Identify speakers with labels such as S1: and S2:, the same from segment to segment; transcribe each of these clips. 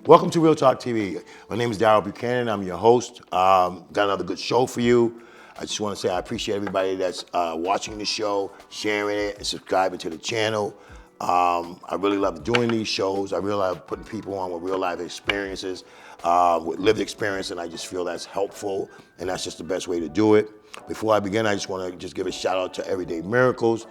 S1: Welcome to Real Talk TV. My name is Darryl Buchanan. I'm your host. Got another good show for you. I just want to say I appreciate everybody that's watching the show, sharing it, and subscribing to the channel. I really love doing these shows. I really love putting people on with real life experiences, with lived experience, and I just feel that's helpful, and that's just the best way to do it. Before I begin, I just want to just give a shout out to Everyday Miracles.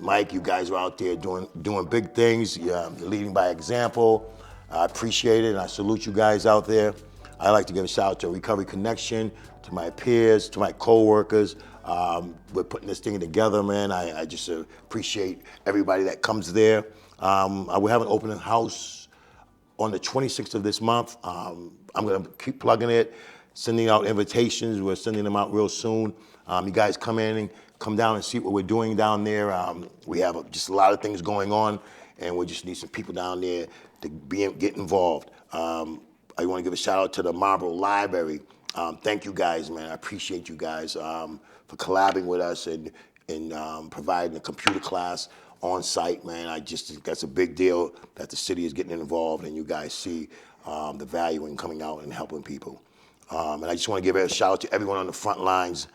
S1: Mike, you guys are out there doing big things. You're leading by example. I appreciate it, and I salute you guys out there. I like to give a shout out to Recovery Connection, to my peers, to my co-workers. We're putting this thing together, man. I just appreciate everybody that comes there. We have an open house on the 26th of this month. I'm gonna keep plugging it, sending out invitations. We're sending them out real soon. You guys come in and come down and see what we're doing down there. We have just a lot of things going on, and we just need some people down there to get involved. I want to give a shout out to the M.I.R.A.C.L.E Library. Thank you guys, man. I appreciate you guys for collabing with us and providing a computer class on site, man. I just think that's a big deal that the city is getting involved, and you guys see the value in coming out and helping people. And I just want to give a shout out to everyone on the front lines,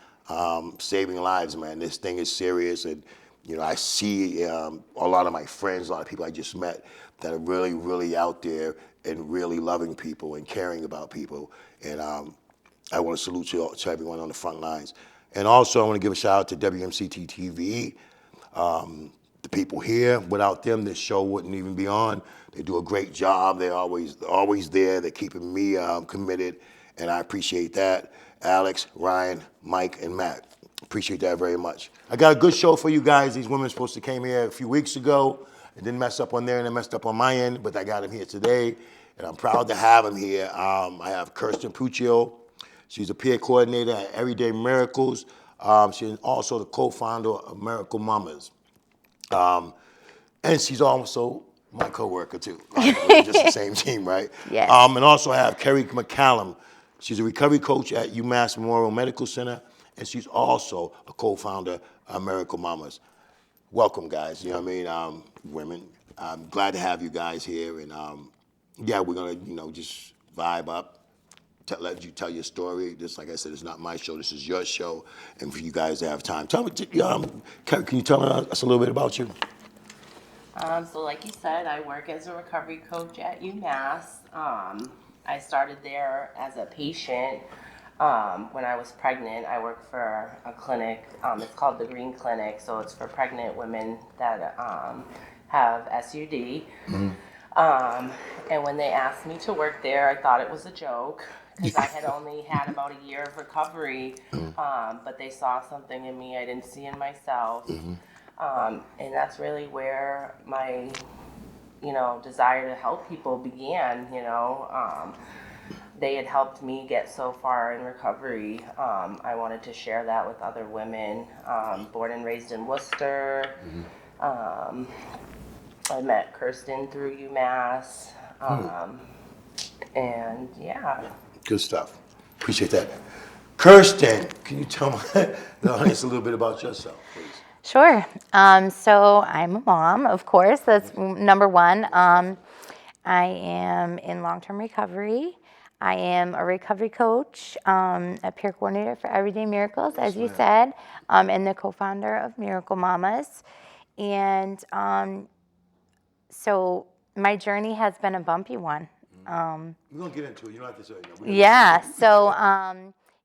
S1: saving lives, man. This thing is serious, and you know, I see a lot of my friends, a lot of people I just met that are really, really out there and really loving people and caring about people. And I want to salute to everyone on the front lines. And also, I want to give a shout out to WMCT-TV. The people here, without them, this show wouldn't even be on. They do a great job. They're always there. They're keeping me committed, and I appreciate that. Alex, Ryan, Mike, and Matt. Appreciate that very much. I got a good show for you guys. These women supposed to came here a few weeks ago. It didn't mess up on there and it messed up on my end, but I got them here today, and I'm proud to have them here. I have Kirsten Puccio. She's a peer coordinator at Everyday Miracles. She's also the co-founder of M.I.R.A.C.L.E Mamas. And she's also my co-worker too. We're just the same team, right?
S2: Yes.
S1: And also I have Keri McCallum. She's a recovery coach at UMass Memorial Medical Center, and she's also a co-founder of M.I.R.A.C.L.E Mamas. Welcome, guys. You know what I mean? Women. I'm glad to have you guys here, and yeah, we're gonna, just vibe up. Let you tell your story. Just like I said, it's not my show. This is your show, and for you guys to have time. Tell me, Keri, can you tell us a little bit about you?
S3: So like you said, I work as a recovery coach at UMass. I started there as a patient. When I was pregnant, I worked for a clinic. It's called the Green Clinic, so it's for pregnant women that have SUD. Mm-hmm. And when they asked me to work there, I thought it was a joke because I had only had about a year of recovery, but they saw something in me I didn't see in myself. Mm-hmm. And that's really where my, desire to help people began, They had helped me get so far in recovery. I wanted to share that with other women. Born and raised in Worcester. Mm-hmm. I met Kirsten through UMass. And yeah.
S1: Good stuff. Appreciate that. Kirsten, can you tell the audience a little bit about yourself, please?
S2: Sure. So I'm a mom, of course. That's number one. I am in long-term recovery. I am a recovery coach, a peer coordinator for Everyday Miracles, as you said, and the co-founder of M.I.R.A.C.L.E Mamas. And so my journey has been a bumpy one.
S1: We're going to get into it. You don't have to say it.
S2: Yeah. So,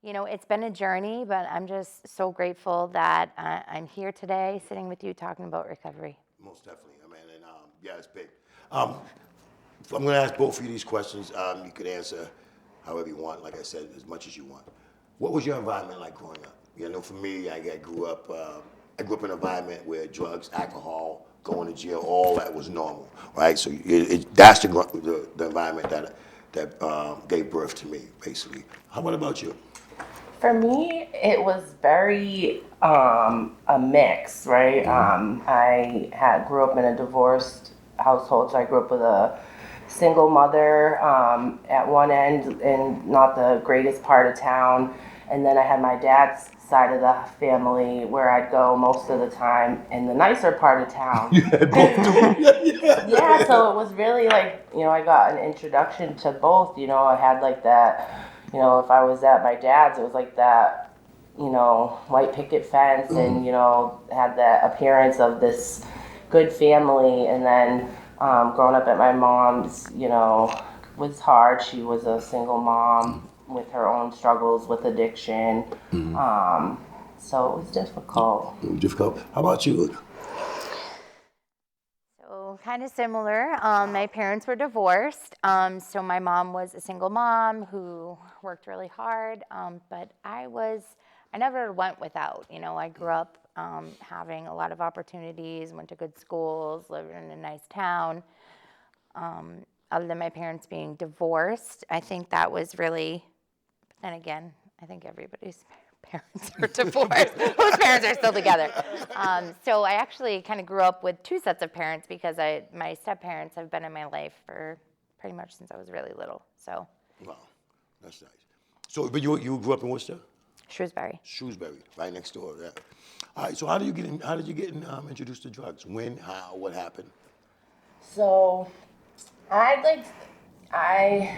S2: it's been a journey, but I'm just so grateful that I'm here today sitting with you talking about recovery.
S1: Most definitely. I mean, and yeah, it's big. I'm going to ask both of you these questions. You can answer however you want, like I said, as much as you want. What was your environment like growing up? For me, I grew up in an environment where drugs, alcohol, going to jail, all that was normal, right? So that's the environment that gave birth to me, basically. What about you?
S3: For me, it was very a mix, right? I grew up in a divorced household, so I grew up with a single mother at one end in not the greatest part of town, and then I had my dad's side of the family where I'd go most of the time in the nicer part of town.
S1: You had both too.
S3: Yeah, so it was really like, I got an introduction to both. I had like that, if I was at my dad's, it was like that, white picket fence and, had that appearance of this good family. And then growing up at my mom's, was hard. She was a single mom with her own struggles with addiction. So it was difficult.
S1: Difficult. How about you?
S2: So kind of similar. My parents were divorced. So my mom was a single mom who worked really hard. But I never went without. I grew up having a lot of opportunities, went to good schools, lived in a nice town. Other than my parents being divorced, I think that was really, then again, I think everybody's parents are divorced. Whose parents are still together? So I actually kind of grew up with two sets of parents because my step-parents have been in my life for pretty much since I was really little. So.
S1: Wow, that's nice. So, but you grew up in Worcester?
S2: Shrewsbury.
S1: Shrewsbury, right next door. Yeah. All right. So how did you get introduced to drugs? When? How? What happened?
S3: So I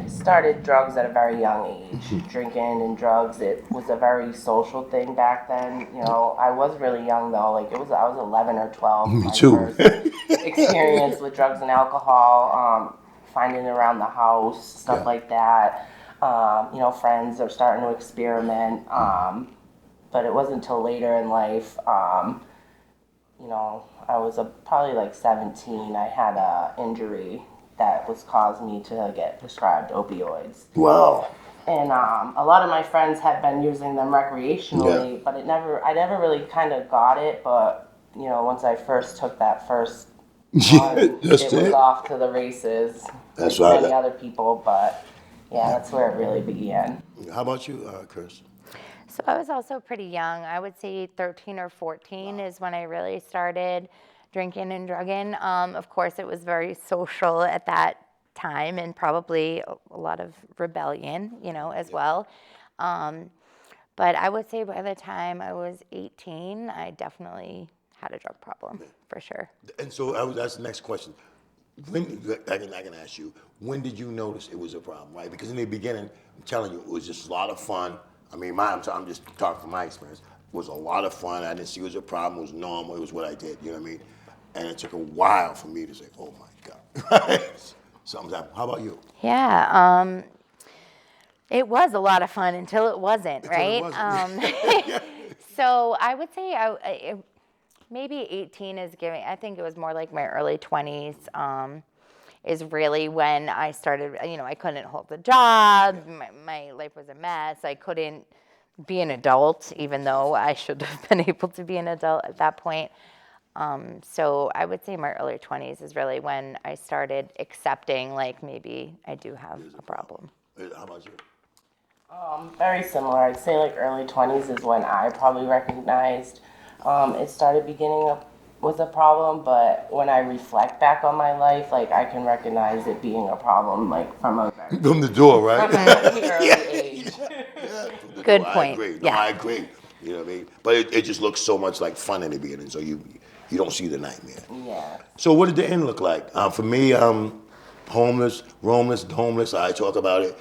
S3: started drugs at a very young age, drinking and drugs. It was a very social thing back then. I was really young though. I was 11 or 12.
S1: Me too.
S3: My first experience with drugs and alcohol, finding it around the house, stuff like that. Friends are starting to experiment. But it wasn't until later in life, I was probably like 17. I had a injury that was caused me to get prescribed opioids.
S1: Wow.
S3: And a lot of my friends had been using them recreationally, but I never really kind of got it. But once I first took that first one, it was off to the races.
S1: That's
S3: like
S1: right.
S3: Many other people, but that's where it really began.
S1: How about you, Kirsten?
S2: So I was also pretty young. I would say 13 or 14 is when I really started drinking and drugging. Of course, it was very social at that time and probably a lot of rebellion, as well. But I would say by the time I was 18, I definitely had a drug problem, for sure.
S1: And so that's the next question. When I can ask you, when did you notice it was a problem, right? Because in the beginning, I'm telling you, it was just a lot of fun. I mean, I'm just talking from my experience. It was a lot of fun. I didn't see it was a problem. It was normal. It was what I did. You know what I mean? And it took a while for me to say, "Oh my God, something's happened." How about you?
S2: Yeah, it was a lot of fun until it wasn't, right? So I would say maybe 18 is giving. I think it was more like my early 20s. Is really when I started, I couldn't hold a job. My life was a mess. I couldn't be an adult, even though I should have been able to be an adult at that point. So I would say my early 20s is really when I started accepting, like, maybe I do have a problem.
S1: How about you?
S3: Very similar. I'd say like early 20s is when I probably recognized it started beginning up was a problem, but when I reflect back on my life, like I can recognize it being a problem, like from
S1: the door, right?
S3: early age.
S2: Good point.
S1: I agree.
S2: Yeah.
S1: No, I agree. You know what I mean? But it just looks so much like fun in the beginning, so you don't see the nightmare.
S3: Yeah.
S1: So what did the end look like? For me, homeless. I talk about it.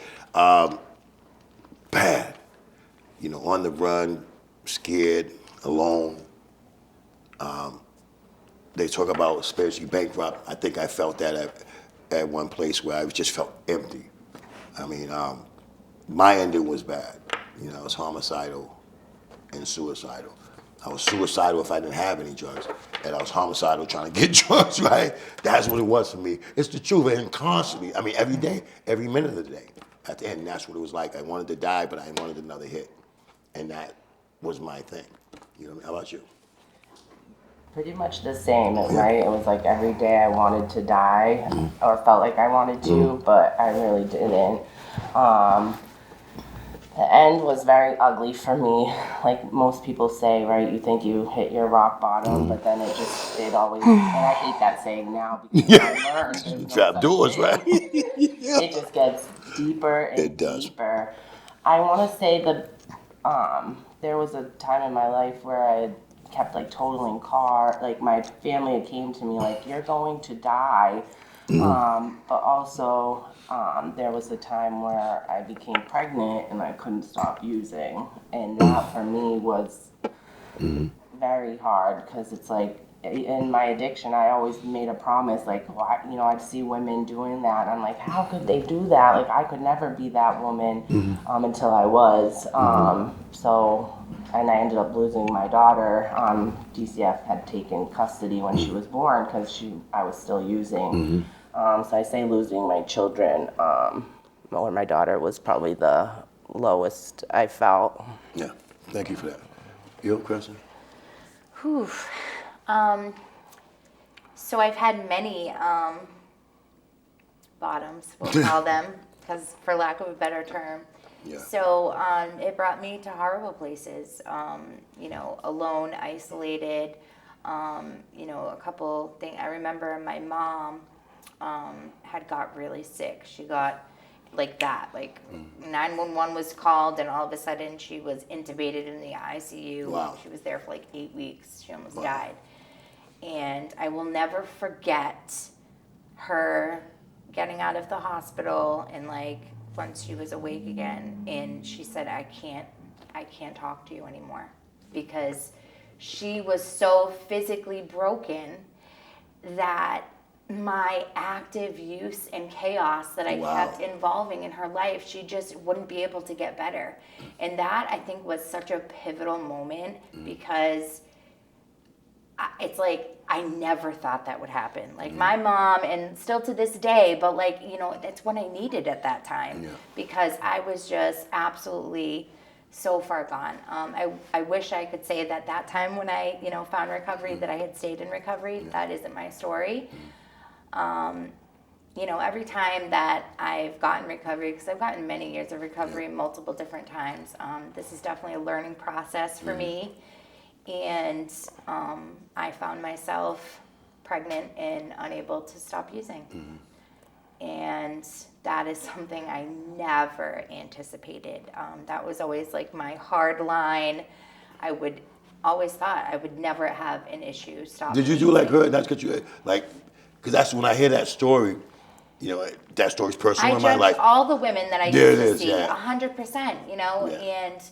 S1: Bad. On the run, scared, alone. They talk about spiritually bankrupt. I think I felt that at one place where I just felt empty. I mean, my ending was bad. I was homicidal and suicidal. I was suicidal if I didn't have any drugs, and I was homicidal trying to get drugs, right? That's what it was for me. It's the truth, and constantly, I mean, every day, every minute of the day. At the end, that's what it was like. I wanted to die, but I wanted another hit, and that was my thing. How about you?
S3: Pretty much the same, right? It was like every day I wanted to die or felt like I wanted to, but I really didn't. The end was very ugly for me. Like most people say, right? You think you hit your rock bottom, but then it always, and I hate that saying now because I learned. There's no
S1: Trap doors,
S3: such
S1: right?
S3: thing. It just gets deeper and
S1: It does.
S3: deeper. I want to say there was a time in my life where I had kept like totaling car. Like my family came to me like, "You're going to die." But also, there was a time where I became pregnant and I couldn't stop using, and that for me was very hard because it's like in my addiction, I always made a promise, like, why, you know, I'd see women doing that, and I'm like, how could they do that? Like, I could never be that woman until I was. So, and I ended up losing my daughter. DCF had taken custody when she was born because I was still using. So I say losing my children, or my daughter was probably the lowest I felt.
S1: Yeah, thank you for that. You, Kirsten?
S2: Whew. So I've had many bottoms, we'll call them, because for lack of a better term.
S1: Yeah.
S2: So it brought me to horrible places, you know, alone, isolated, you know, a couple things. I remember my mom had got really sick. She got like that, like 911 was called, and all of a sudden she was intubated in the ICU.
S1: Wow.
S2: She was there for like 8 weeks. She almost died. And I will never forget her getting out of the hospital, and like once she was awake again, and she said, I can't talk to you anymore, because she was so physically broken that my active use and chaos that I kept involving in her life, she just wouldn't be able to get better. And that, I think, was such a pivotal moment, because it's like I never thought that would happen. Like my mom, and still to this day, but like, you know, that's what I needed at that time, because I was just absolutely so far gone. I wish I could say that that time when I, you know, found recovery, that I had stayed in recovery. That isn't my story. You know, every time that I've gotten recovery, because I've gotten many years of recovery multiple different times, this is definitely a learning process for me. And I found myself pregnant and unable to stop using. And that is something I never anticipated. That was always like my hard line. I would always thought I would never have an issue stopping.
S1: Did you do like her? That's because you like, because that's when I hear that story. You know, that story's personal in my life.
S2: I judge all the women that I
S1: There
S2: used
S1: it
S2: to
S1: is,
S2: see,
S1: yeah.
S2: 100%. You know, and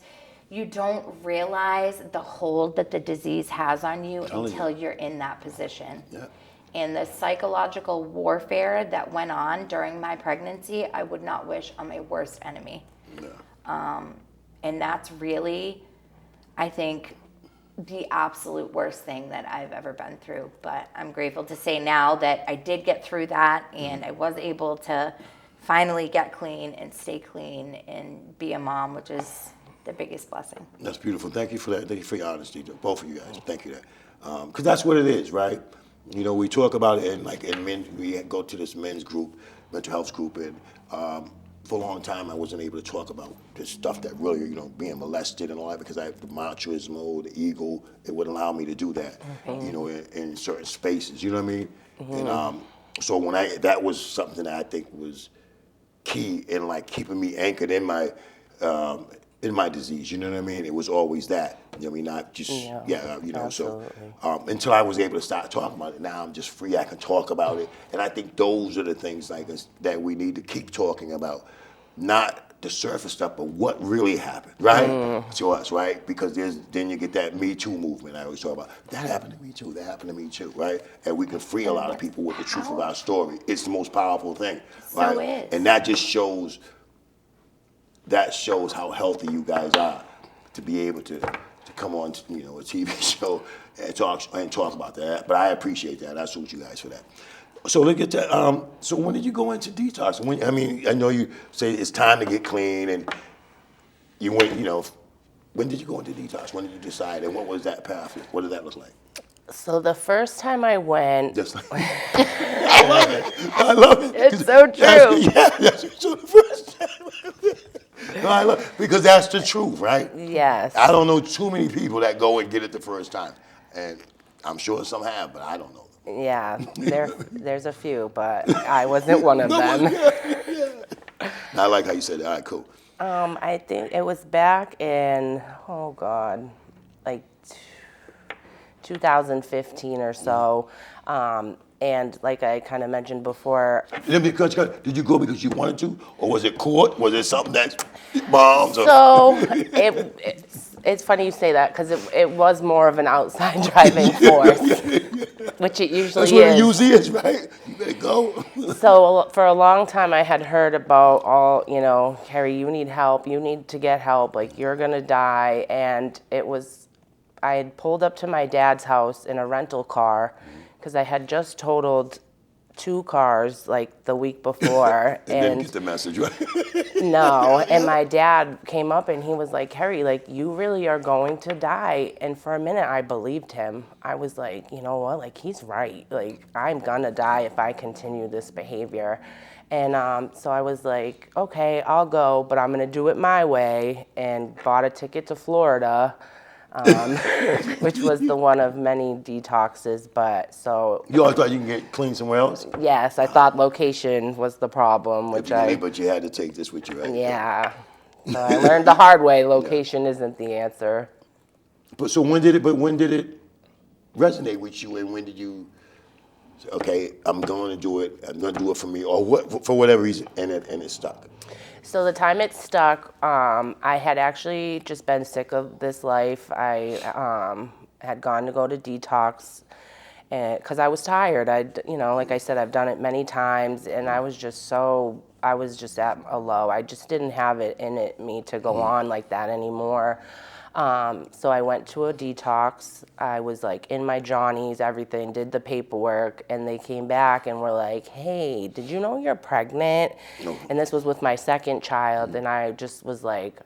S2: you don't realize the hold that the disease has on you until you're in that position.
S1: Yeah.
S2: And the psychological warfare that went on during my pregnancy, I would not wish on my worst enemy. And that's really, I think, the absolute worst thing that I've ever been through. But I'm grateful to say now that I did get through that, and I was able to finally get clean and stay clean and be a mom, which is the biggest blessing.
S1: That's beautiful. Thank you for that. Thank you for your honesty, both of you guys. Thank you for that. Because that's what it is, right? You know, we talk about it, and like in men, we go to this men's group, mental health group, and for a long time I wasn't able to talk about this stuff that really, you know, being molested and all that, because I have the machismo, the ego, it wouldn't allow me to do that, you know, in certain spaces, you know what I mean? And so when that was something that I think was key in like keeping me anchored in my disease, you know what I mean? It was always that. You know what I mean? Not just, you know,
S3: absolutely.
S1: so until I was able to start talking about it, now I'm just free, I can talk about it. And I think those are the things like that we need to keep talking about. Not the surface stuff, but what really happened, right? To us, right? Because then you get that Me Too movement I always talk about. That happened to me too, that happened to me too, right? And we can free a lot of people with the truth of our story. It's the most powerful thing, right?
S2: So is.
S1: And that just shows how healthy you guys are to be able to come on, you know, a TV show and talk about that. But I appreciate that. I salute you guys for that. So let's get to, so when did you go into detox? I mean, I know you say it's time to get clean, and you went, you know, when did you go into detox? When did you decide, and what was that path? What did that look like?
S3: So the first time I went,
S1: Just like, I love it. I love it.
S3: It's so true.
S1: That's so the first time. No, I love it, because that's the truth, right?
S3: yes.
S1: I don't know too many people that go and get it the first time, and I'm sure some have, but I don't know.
S3: Yeah, there's a few, but I wasn't one of them.
S1: I like how you said that. All right, cool.
S3: I think it was back in, oh God, like 2015 or so. And like I kind of mentioned before,
S1: Did you go because you wanted to, or was it court? Was it something that moms? Or
S3: so it's funny you say that because it was more of an outside driving force, which it
S1: that's
S3: usually
S1: what it
S3: is.
S1: usually is, right? You better go.
S3: So for a long time, I had heard about Keri, you need help. You need to get help. Like you're gonna die. And I had pulled up to my dad's house in a rental car because I had just totaled 2 cars like the week before.
S1: And then get the message, right?
S3: No, and my dad came up and he was like, Keri, like you really are going to die. And for a minute I believed him. I was like, you know what, like he's right. Like I'm gonna die if I continue this behavior. And so I was like, okay, I'll go, but I'm gonna do it my way, and bought a ticket to Florida, which was the one of many detoxes. But so
S1: You always thought you can get clean somewhere else?
S3: yes, I thought location was the problem, which
S1: But you had to take this with you, right?
S3: yeah. So I learned the hard way. Location isn't the answer.
S1: But so when did it resonate with you, and when did you say, okay, I'm going to do it. I'm going to do it for me, or what, for whatever reason, and it stuck.
S3: So the time it stuck, I had actually just been sick of this life. I had gone to go to detox, and because I was tired. Like I said, I've done it many times, and I was just at a low. I just didn't have it in me to go on like that anymore. So I went to a detox. I was like in my Johnnies, everything, did the paperwork, and they came back and were like, hey, did you know you're pregnant?
S1: No.
S3: And this was with my second child, and I just was like,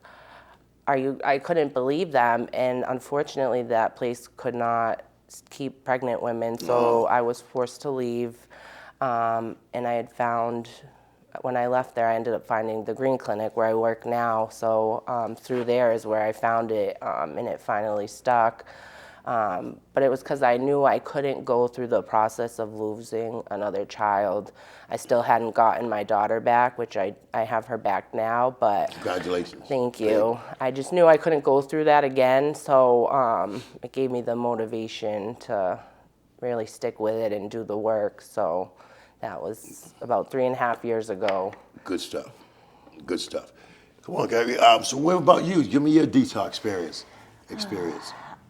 S3: I couldn't believe them, and unfortunately that place could not keep pregnant women, so I was forced to leave, and I had found, when I left there, I ended up finding the Green Clinic where I work now, so through there is where I found it, and it finally stuck. But it was because I knew I couldn't go through the process of losing another child. I still hadn't gotten my daughter back, which I have her back now, but
S1: Congratulations.
S3: thank you. I just knew I couldn't go through that again, so it gave me the motivation to really stick with it and do the work. So that was about 3.5 years ago.
S1: Good stuff. Good stuff. Come on, Keri. So what about you? Give me your detox experience.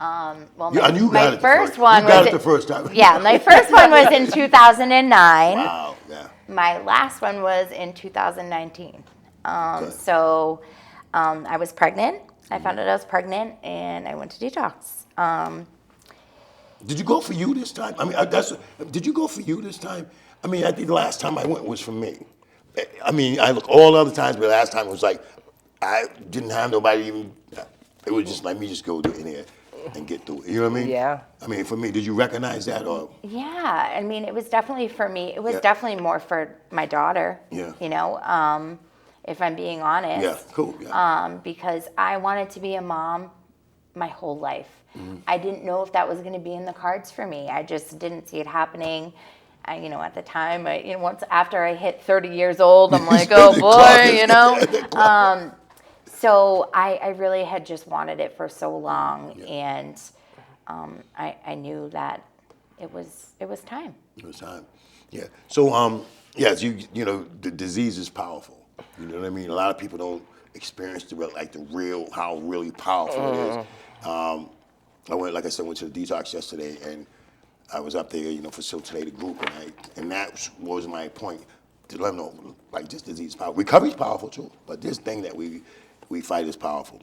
S2: Well,
S1: And you
S2: my
S1: got it
S2: first
S1: the
S2: one
S1: you got
S2: was
S1: it the first time.
S2: yeah, my first one was in 2009.
S1: Wow. Yeah.
S2: My last one was in 2019.
S1: Okay.
S2: So I was pregnant. I found out I was pregnant, and I went to detox.
S1: Did you go for you this time? I mean, did you go for you this time? I mean, I think the last time I went was for me. I mean, I looked all other times, but last time it was like I didn't have nobody even. It was just like me just go in here and get through it. You know what I mean?
S3: Yeah.
S1: I mean, for me, did you recognize that or?
S2: Yeah, I mean, it was definitely for me. It was
S1: Yeah.
S2: definitely more for my daughter.
S1: Yeah.
S2: If I'm being honest.
S1: Yeah. Cool. Yeah.
S2: Because I wanted to be a mom my whole life. I didn't know if that was going to be in the cards for me. I just didn't see it happening. At the time, once after I hit 30 years old, I'm like, oh boy, So I really had just wanted it for so long, and I knew that it was time.
S1: It was time. Yeah. So, yes, the disease is powerful. You know what I mean? A lot of people don't experience how really powerful it is. Like I said, went to the detox yesterday, and I was up there, facilitated a group, and that was my point to let them know, like, this disease is powerful. Recovery is powerful too, but this thing that we fight is powerful.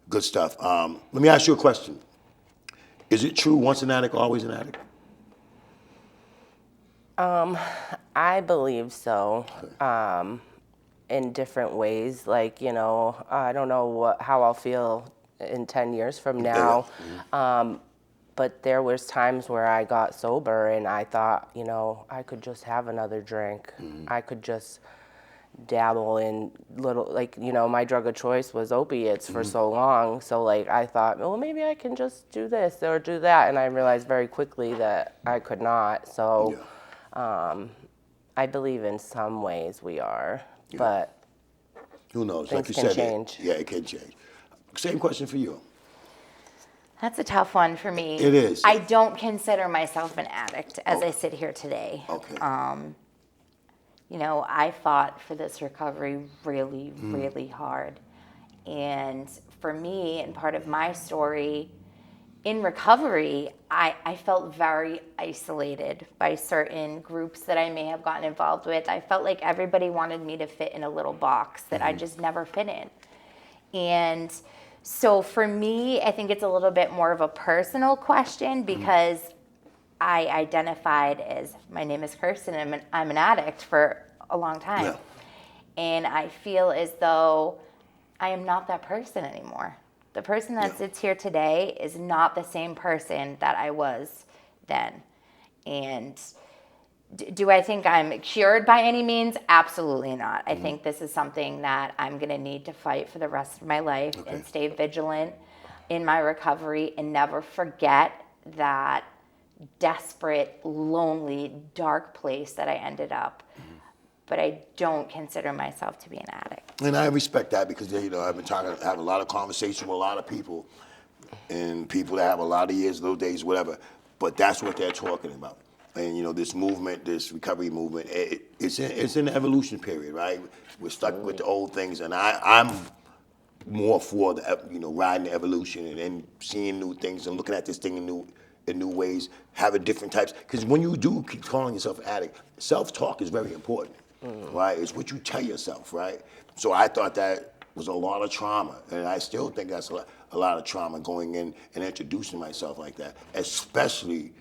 S1: Good stuff. Let me ask you a question. Is it true once an addict, always an addict?
S3: I believe so, in different ways. Like, I don't know how I'll feel in 10 years from now. But there was times where I got sober and I thought, I could just have another drink. I could just dabble in little, my drug of choice was opiates for so long. So I thought, well, maybe I can just do this or do that. And I realized very quickly that I could not. So I believe in some ways we are, but
S1: Who knows?
S3: Things
S1: Like you
S3: can
S1: said,
S3: change.
S1: yeah, it can change. Same question for you.
S2: That's a tough one for me.
S1: It is.
S2: I don't consider myself an addict as I sit here today.
S1: Okay.
S2: You know, I fought for this recovery really, really hard. And for me, and part of my story, in recovery, I felt very isolated by certain groups that I may have gotten involved with. I felt like everybody wanted me to fit in a little box that I just never fit in. And so for me, I think it's a little bit more of a personal question because I identified as, my name is Kirsten, and I'm an addict for a long time.
S1: Yeah.
S2: And I feel as though I am not that person anymore. The person that sits here today is not the same person that I was then. And do I think I'm cured by any means? Absolutely not. I think this is something that I'm going to need to fight for the rest of my life and stay vigilant in my recovery and never forget that desperate, lonely, dark place that I ended up. But I don't consider myself to be an addict.
S1: And I respect that because, you know, I've been have a lot of conversation with a lot of people and people that have a lot of years, little days, whatever. But that's what they're talking about. And, you know, this movement, this recovery movement, it's in the evolution period, right? We're stuck with the old things. And I'm more for the, you know, riding the evolution and then seeing new things and looking at this thing in new ways, having different types. Because when you do keep calling yourself an addict, self-talk is very important. Right? It's what you tell yourself, right? So I thought that was a lot of trauma, and I still think that's a lot of trauma going in and introducing myself like that, especially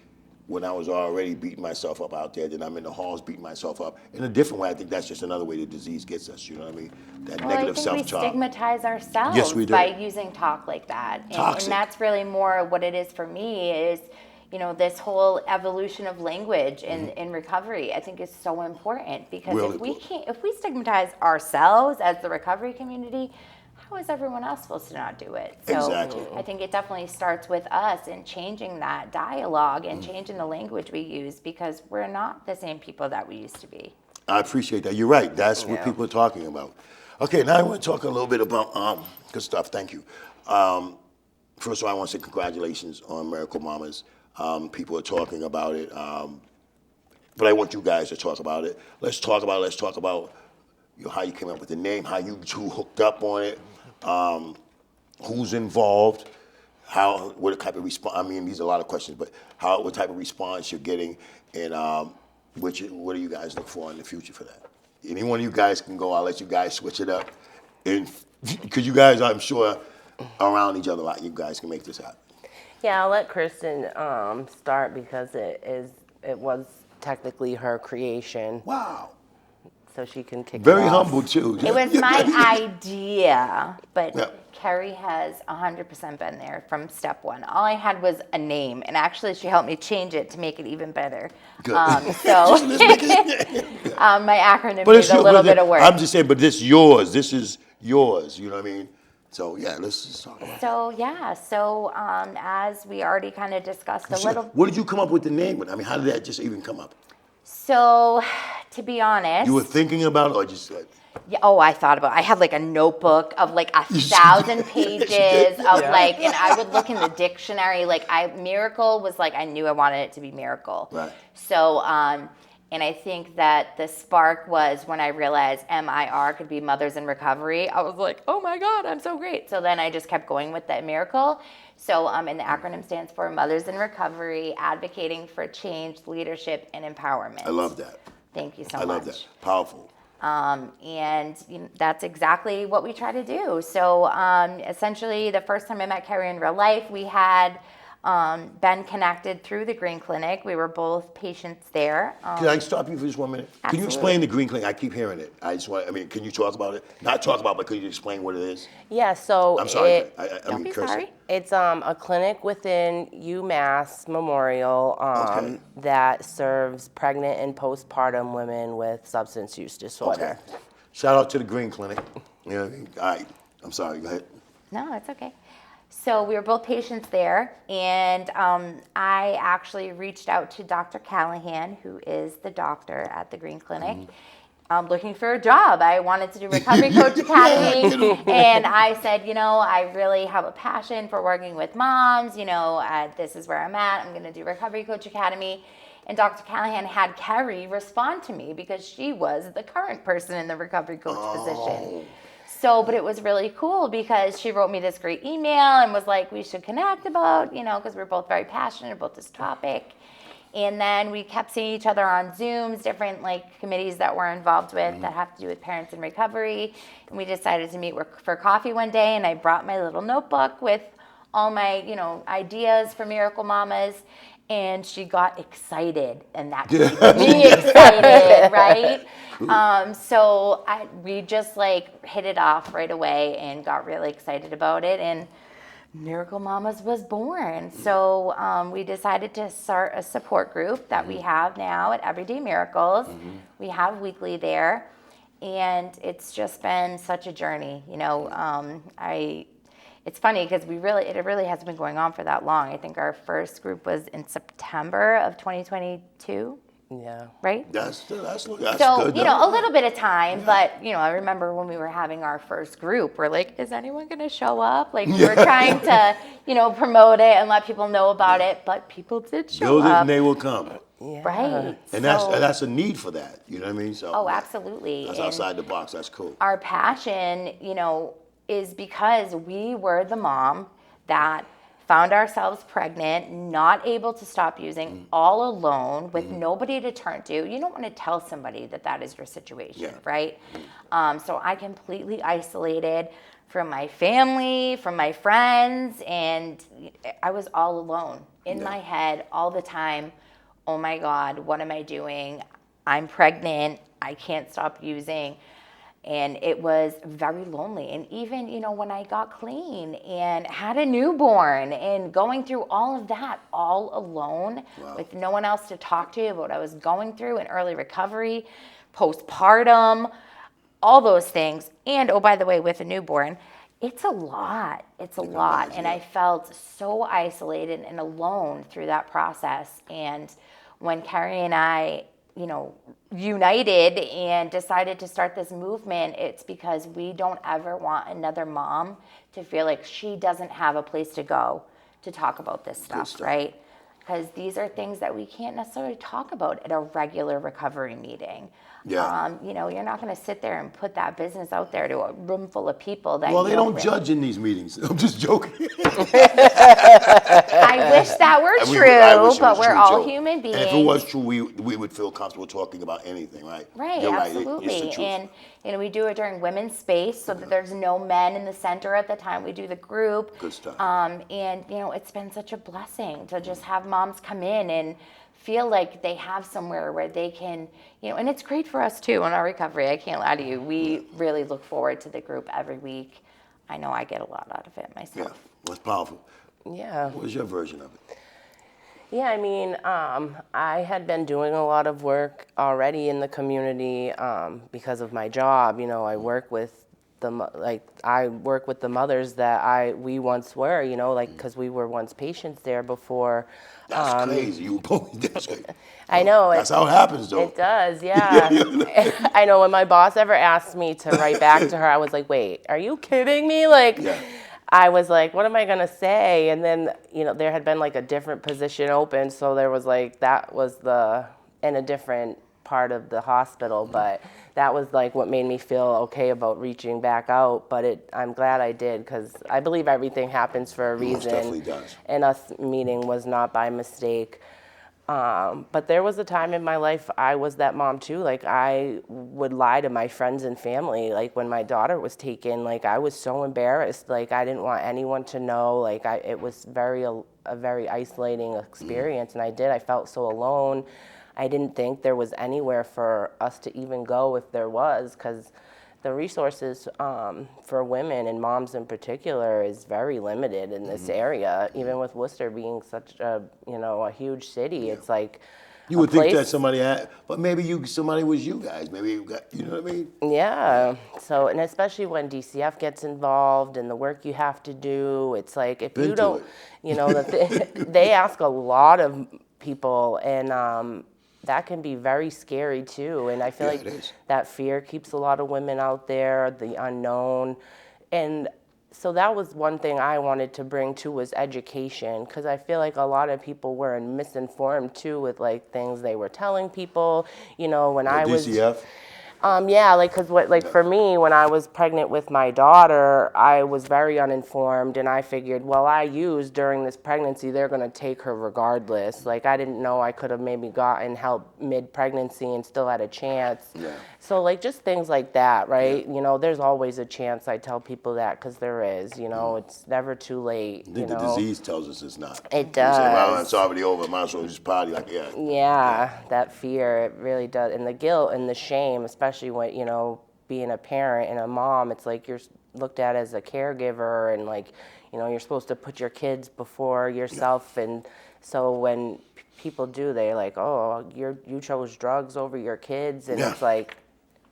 S1: when I was already beating myself up out there, then I'm in the halls beating myself up in a different way. I think that's just another way the disease gets us, you know what I mean? That negative
S2: I think we
S1: self-talk.
S2: stigmatize ourselves
S1: Yes, we do.
S2: by using talk like that. And that's really more what it is for me is, you know, this whole evolution of language in recovery, I think is so important because
S1: Really
S2: if we stigmatize ourselves as the recovery community, how is everyone else supposed to not do it? So
S1: Exactly.
S2: I think it definitely starts with us and changing that dialogue and changing the language we use because we're not the same people that we used to be.
S1: I appreciate that. You're right. That's what people are talking about. Okay, now I want to talk a little bit about good stuff. Thank you. First of all, I want to say congratulations on M.I.R.A.C.L.E Mamas. People are talking about it, but I want you guys to talk about it. Let's talk about you know, how you came up with the name, how you two hooked up on it, who's involved, what type of response. I mean, these are a lot of questions, but what type of response you're getting, and what do you guys look for in the future for that? Any one of you guys can go. I'll let you guys switch it up, and because you guys, I'm sure, are around each other a lot. You guys can make this happen.
S3: Yeah, I'll let Kirsten start because it was technically her creation.
S1: Wow.
S3: So she can kick
S1: Very
S3: it off.
S1: humble too.
S2: It was my idea, but
S1: Yeah.
S2: Keri has 100% been there from step one. All I had was a name, and actually she helped me change it to make it even better.
S1: Good.
S2: So my acronym
S1: But
S2: needs a little bit of work.
S1: I'm just saying, but this yours. This is yours. You know what I mean? So yeah, let's just talk about it.
S2: So yeah, as we already kind of discussed a little.
S1: What did you come up with the name with? I mean, how did that just even come up?
S2: So, to be honest.
S1: You were thinking about it or just like?
S2: Yeah, I thought about it. I had like a notebook of like 1,000 pages of like, and I would look in the dictionary. Like Miracle was like, I knew I wanted it to be Miracle.
S1: Right.
S2: So, and I think that the spark was when I realized M.I.R. could be Mothers in Recovery. I was like, oh my God, I'm so great. So then I just kept going with that Miracle. So, and the acronym stands for Mothers in Recovery, Advocating for Change, Leadership, and Empowerment.
S1: I love that.
S2: Thank you so much.
S1: I love that. Powerful.
S2: And that's exactly what we try to do. So essentially, the first time I met Keri in real life, we had been connected through the Green Clinic. We were both patients there.
S1: Can I stop you for just 1 minute?
S2: Absolutely.
S1: Can you explain the Green Clinic? I keep hearing it. Can you talk about it? Not talk about it, but can you explain what it is?
S3: Yeah, so
S1: I'm sorry.
S2: Don't be
S1: Kirsten.
S2: sorry.
S3: It's a clinic within U.M.A.C.L.E Memorial that serves pregnant and postpartum women with substance use disorder.
S1: Okay. Shout out to the Green Clinic. You know what I mean? All right. I'm sorry. Go ahead.
S2: No, it's okay. So we were both patients there, and I actually reached out to Dr. Callahan, who is the doctor at the Green Clinic, looking for a job. I wanted to do Recovery Coach Academy, and I said, I really have a passion for working with moms. This is where I'm at. I'm going to do Recovery Coach Academy. And Dr. Callahan had Keri respond to me because she was the current person in the Recovery Coach position. So, but it was really cool because she wrote me this great email and was like, we should connect about, because we're both very passionate about this topic. And then we kept seeing each other on Zooms, different committees that we're involved with that have to do with parents in recovery. And we decided to meet for coffee one day, and I brought my little notebook with all my, ideas for Miracle Mamas. And she got excited, and that made me excited, right? So we just hit it off right away and got really excited about it. And Miracle Mamas was born. So we decided to start a support group that we have now at Everyday Miracles. We have weekly there, and it's just been such a journey. It's funny because it really hasn't been going on for that long. I think our first group was in September of 2022.
S3: Yeah.
S2: Right?
S1: That's good.
S2: So, a little bit of time, but, I remember when we were having our first group, we're like, is anyone going to show up? We were trying to, promote it and let people know about it, but people did show
S1: Build it
S2: up.
S1: and they will come.
S3: Yeah.
S2: Right.
S1: And that's a need for that. You know what I mean? So,
S2: absolutely.
S1: That's
S2: And
S1: outside the box. That's cool.
S2: our passion, is because we were the mom that found ourselves pregnant, not able to stop using, all alone with nobody to turn to. You don't want to tell somebody that is your situation, right? So I completely isolated from my family, from my friends, and I was all alone in my head all the time. Oh my God, what am I doing? I'm pregnant. I can't stop using. And it was very lonely. And even, when I got clean and had a newborn and going through all of that all alone with no one else to talk to about what I was going through in early recovery, postpartum, all those things. And, oh, by the way, with a newborn, it's a lot. It's a lot. And I felt so isolated and alone through that process. And when Keri and I united and decided to start this movement, it's because we don't ever want another mom to feel like she doesn't have a place to go to talk about this stuff, right? Because these are things that we can't necessarily talk about at a regular recovery meeting.
S1: Yeah.
S2: You're not going to sit there and put that business out there to a room full of people that
S1: Well, they don't judge in these meetings. I'm just joking.
S2: I wish that were true, but we're all human beings.
S1: And if it was true, we would feel comfortable talking about anything, right?
S2: Right,
S1: You're
S2: absolutely.
S1: Right. It's the truth.
S2: And we do it during women's space so that there's no men in the center at the time we do the group.
S1: Good stuff.
S2: And it's been such a blessing to just have moms come in and feel like they have somewhere where they can, and it's great for us too in our recovery. I can't lie to you. We really look forward to the group every week. I know I get a lot out of it myself.
S1: Yeah, well, it's powerful.
S3: Yeah.
S1: What was your version of it?
S3: Yeah, I mean, I had been doing a lot of work already in the community because of my job. I work with the mothers that we once were. Because we were once patients there before.
S1: That's crazy. You that's crazy.
S3: I know.
S1: That's how it happens, though.
S3: It does, yeah. I know when my boss ever asked me to write back to her, I was like, wait, are you kidding me? I was like, what am I going to say? And then, there had been a different position open. So there was that was in a different part of the hospital. But that was what made me feel okay about reaching back out. But I'm glad I did because I believe everything happens for a reason.
S1: Most definitely does.
S3: And us meeting was not by mistake. But there was a time in my life I was that mom too. I would lie to my friends and family. When my daughter was taken, I was so embarrassed. I didn't want anyone to know. It was a very isolating experience, and I felt so alone. I didn't think there was anywhere for us to even go if there was, because the resources for women and moms in particular is very limited in this area. Even with Worcester being such a a huge city, it's
S1: you would think that somebody had, but maybe somebody was you guys. Maybe you got, you know what I mean?
S3: Yeah. So, and especially when DCF gets involved and the work you have to do, it's if
S1: Been
S3: you don't, they ask a lot of people, and that can be very scary too. And I feel
S1: Yeah,
S3: like
S1: it is.
S3: that fear keeps a lot of women out there, the unknown. And so that was one thing I wanted to bring too, was education, because I feel like a lot of people were misinformed too with like things they were telling people, you know, when I was
S1: DCF?
S3: yeah, like, cause for me, when I was pregnant with my daughter, I was very uninformed, and I figured, well, I used during this pregnancy, they're gonna take her regardless. Like, I didn't know I could have maybe gotten help mid-pregnancy and still had a chance.
S1: Yeah.
S3: So, like, just things like that, right?
S1: Yeah.
S3: You know, there's always a chance. I tell people that, cause there is. You know, it's never too late.
S1: I think the disease tells us it's not.
S3: It
S1: You say, well,
S3: does.
S1: it's already over. Might as well just party. Like, yeah.
S3: Yeah, that fear, it really does. And the guilt and the shame, especially when, you know, being a parent and a mom, it's like you're looked at as a caregiver, and like, you know, you're supposed to put your kids before yourself. And so when people do, they're like, oh, you chose drugs over your kids. And
S1: Yeah.
S3: it's like,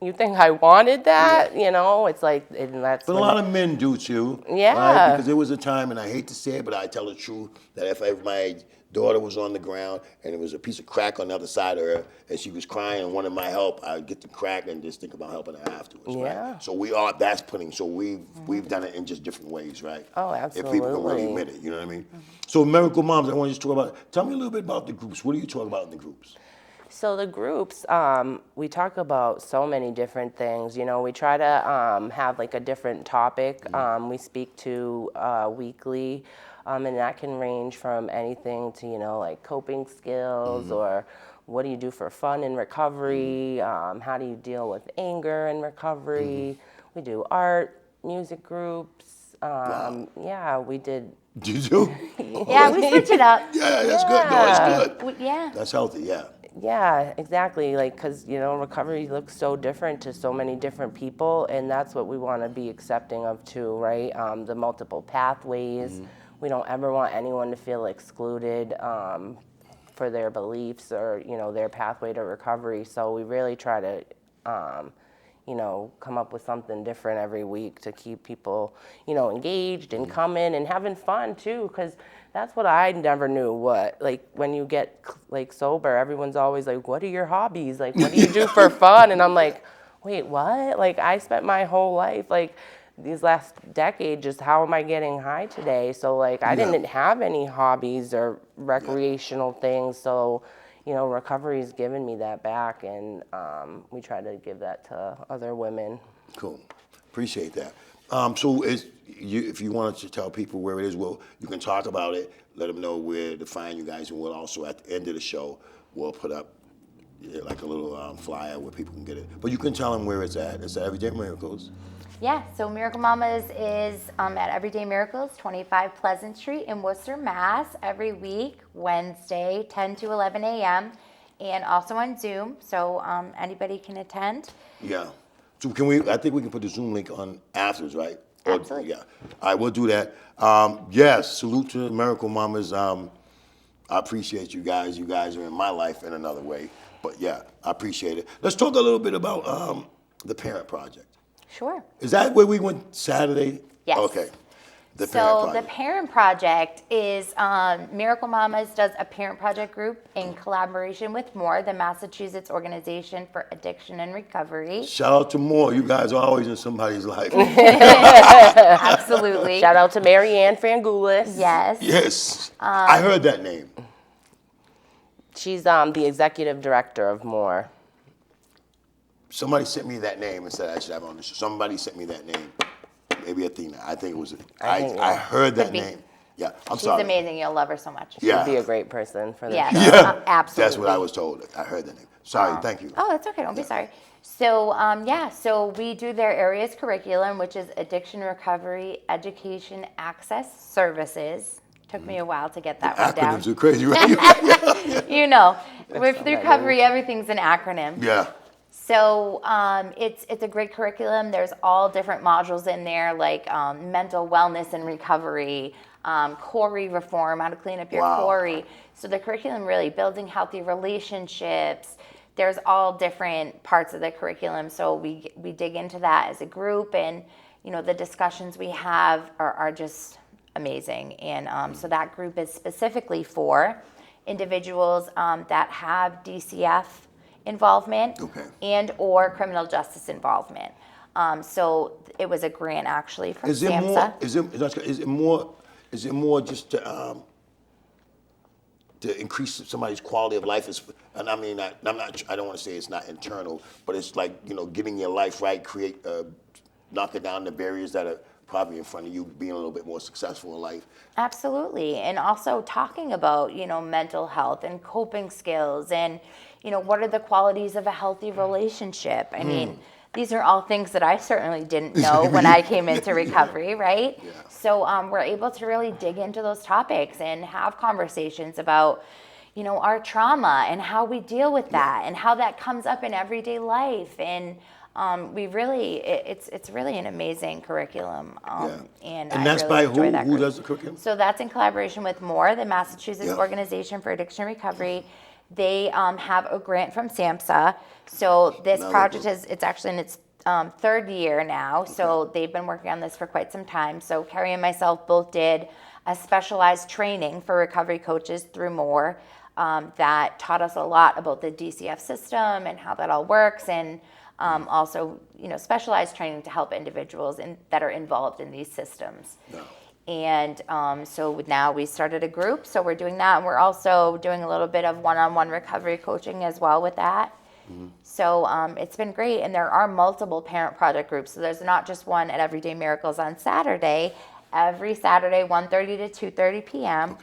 S3: you think I wanted that? You know, it's like, and that's
S1: But a lot of men do too.
S3: Yeah.
S1: Right? Because there was a time, and I hate to say it, but I tell the truth, that if my daughter was on the ground and there was a piece of crack on the other side of her and she was crying and wanted my help, I'd get the crack and just think about helping her afterwards.
S3: Yeah.
S1: Right? So we've done it in just different ways, right?
S3: Oh,
S1: If people can really
S3: absolutely.
S1: admit it, you know what I mean? So Miracle Moms, I want you to talk about, tell me a little bit about the groups. What do you talk about in the groups?
S3: So the groups, we talk about so many different things. You know, we try to have like a different topic. We speak to weekly, and that can range from anything to, you know, like coping skills, or what do you do for fun in recovery? How do you deal with anger in recovery? We do art, music groups. Yeah, we did.
S1: You do?
S2: Yeah, we switch it up.
S1: Yeah, that's good. No, it's good.
S2: Yeah.
S1: That's healthy, yeah.
S3: Yeah, exactly. Like, because, you know, recovery looks so different to so many different people, and that's what we want to be accepting of too, right? The multiple pathways. We don't ever want anyone to feel excluded for their beliefs or, you know, their pathway to recovery. So we really try to, you know, come up with something different every week to keep people, you know, engaged and coming and having fun too, because that's what I never knew. What, like, when you get like sober, everyone's always like, what are your hobbies? Like, what do you do for fun? And I'm like, wait, what? Like, I spent my whole life, like, these last decade, just how am I getting high today? So, like, I didn't have any hobbies or recreational things. So, you know, recovery's given me that back, and we try to give that to other women.
S1: Cool. Appreciate that. So if you wanted to tell people where it is, well, you can talk about it, let them know where to find you guys, and we'll also, at the end of the show, we'll put up like a little flyer where people can get it. But you can tell them where it's at. It's at Everyday Miracles.
S2: Yeah, so Miracle Mamas is at Everyday Miracles, 25 Pleasant Street in Worcester, Mass, every week, Wednesday, 10 to 11 a.m., and also on Zoom, so anybody can attend.
S1: Yeah. So I think we can put the Zoom link on afterwards, right?
S2: Absolutely.
S1: Yeah. All right, we'll do that. Yes, salute to Miracle Mamas. I appreciate you guys. You guys are in my life in another way. But yeah, I appreciate it. Let's talk a little bit about the Parent Project.
S2: Sure.
S1: Is that where we went Saturday?
S2: Yes.
S1: Okay. The Parent
S2: So
S1: Project.
S2: the Parent Project is, Miracle Mamas does a Parent Project group in collaboration with M.I.R.A.C.L.E, the Massachusetts Organization for Addiction and Recovery.
S1: Shout out to more. You guys are always in somebody's life.
S2: Absolutely.
S3: Shout out to Mary Ann Frangoulis.
S2: Yes.
S1: Yes. I heard that name.
S3: She's the executive director of M.I.R.A.C.L.E.
S1: Somebody sent me that name and said I should have on the show. Somebody sent me that name. Maybe Athena. I think it was. I heard that
S2: Could be.
S1: name. Yeah, I'm
S2: She's
S1: sorry.
S2: amazing. You'll love her so much.
S1: Yeah.
S3: She'd be a great person for this
S2: Yeah.
S3: show.
S1: Yeah,
S2: Absolutely.
S1: That's what I was told. I heard the name. Sorry, thank you.
S2: Oh, that's okay. Don't be sorry. So, so we do their areas curriculum, which is addiction recovery, education, access, services. Took me a while to get that one down.
S1: Acronyms are crazy, right?
S2: You know, with recovery, everything's an acronym.
S1: Yeah.
S2: So it's a great curriculum. There's all different modules in there, like mental wellness and recovery, CORI reform, how to clean up your CORI. So the curriculum really building healthy relationships. There's all different parts of the curriculum. So we dig into that as a group, and you know the discussions we have are just amazing. And so that group is specifically for individuals that have DCF involvement and or criminal justice involvement. So it was a grant actually from SAMHSA.
S1: Is it more just to increase somebody's quality of life? And I mean, I don't want to say it's not internal, but it's like, getting your life right, knocking down the barriers that are probably in front of you, being a little bit more successful in life.
S2: Absolutely. And also talking about, mental health and coping skills and, what are the qualities of a healthy relationship? I mean, these are all things that I certainly didn't know when I came into recovery, right?
S1: Yeah.
S2: So we're able to really dig into those topics and have conversations about, our trauma and how we deal with that and how that comes up in everyday life. And it's really an amazing curriculum. And
S1: that's
S2: really
S1: by
S2: enjoy that
S1: who
S2: group.
S1: does the curriculum?
S2: So that's in collaboration with M.I.R.A.C.L.E, the Massachusetts Organization for Addiction Recovery. They have a grant from SAMHSA. So this project it's actually in its third year now. So they've been working on this for quite some time. So Keri and myself both did a specialized training for recovery coaches through M.I.R.A.C.L.E that taught us a lot about the DCF system and how that all works, and also specialized training to help individuals that are involved in these systems.
S1: No.
S2: And so now we started a group, so we're doing that, and we're also doing a little bit of one-on-one recovery coaching as well with that. So it's been great, and there are multiple parent project groups. So there's not just one at Everyday Miracles on Saturday. Every Saturday, 1:30 to 2:30 p.m.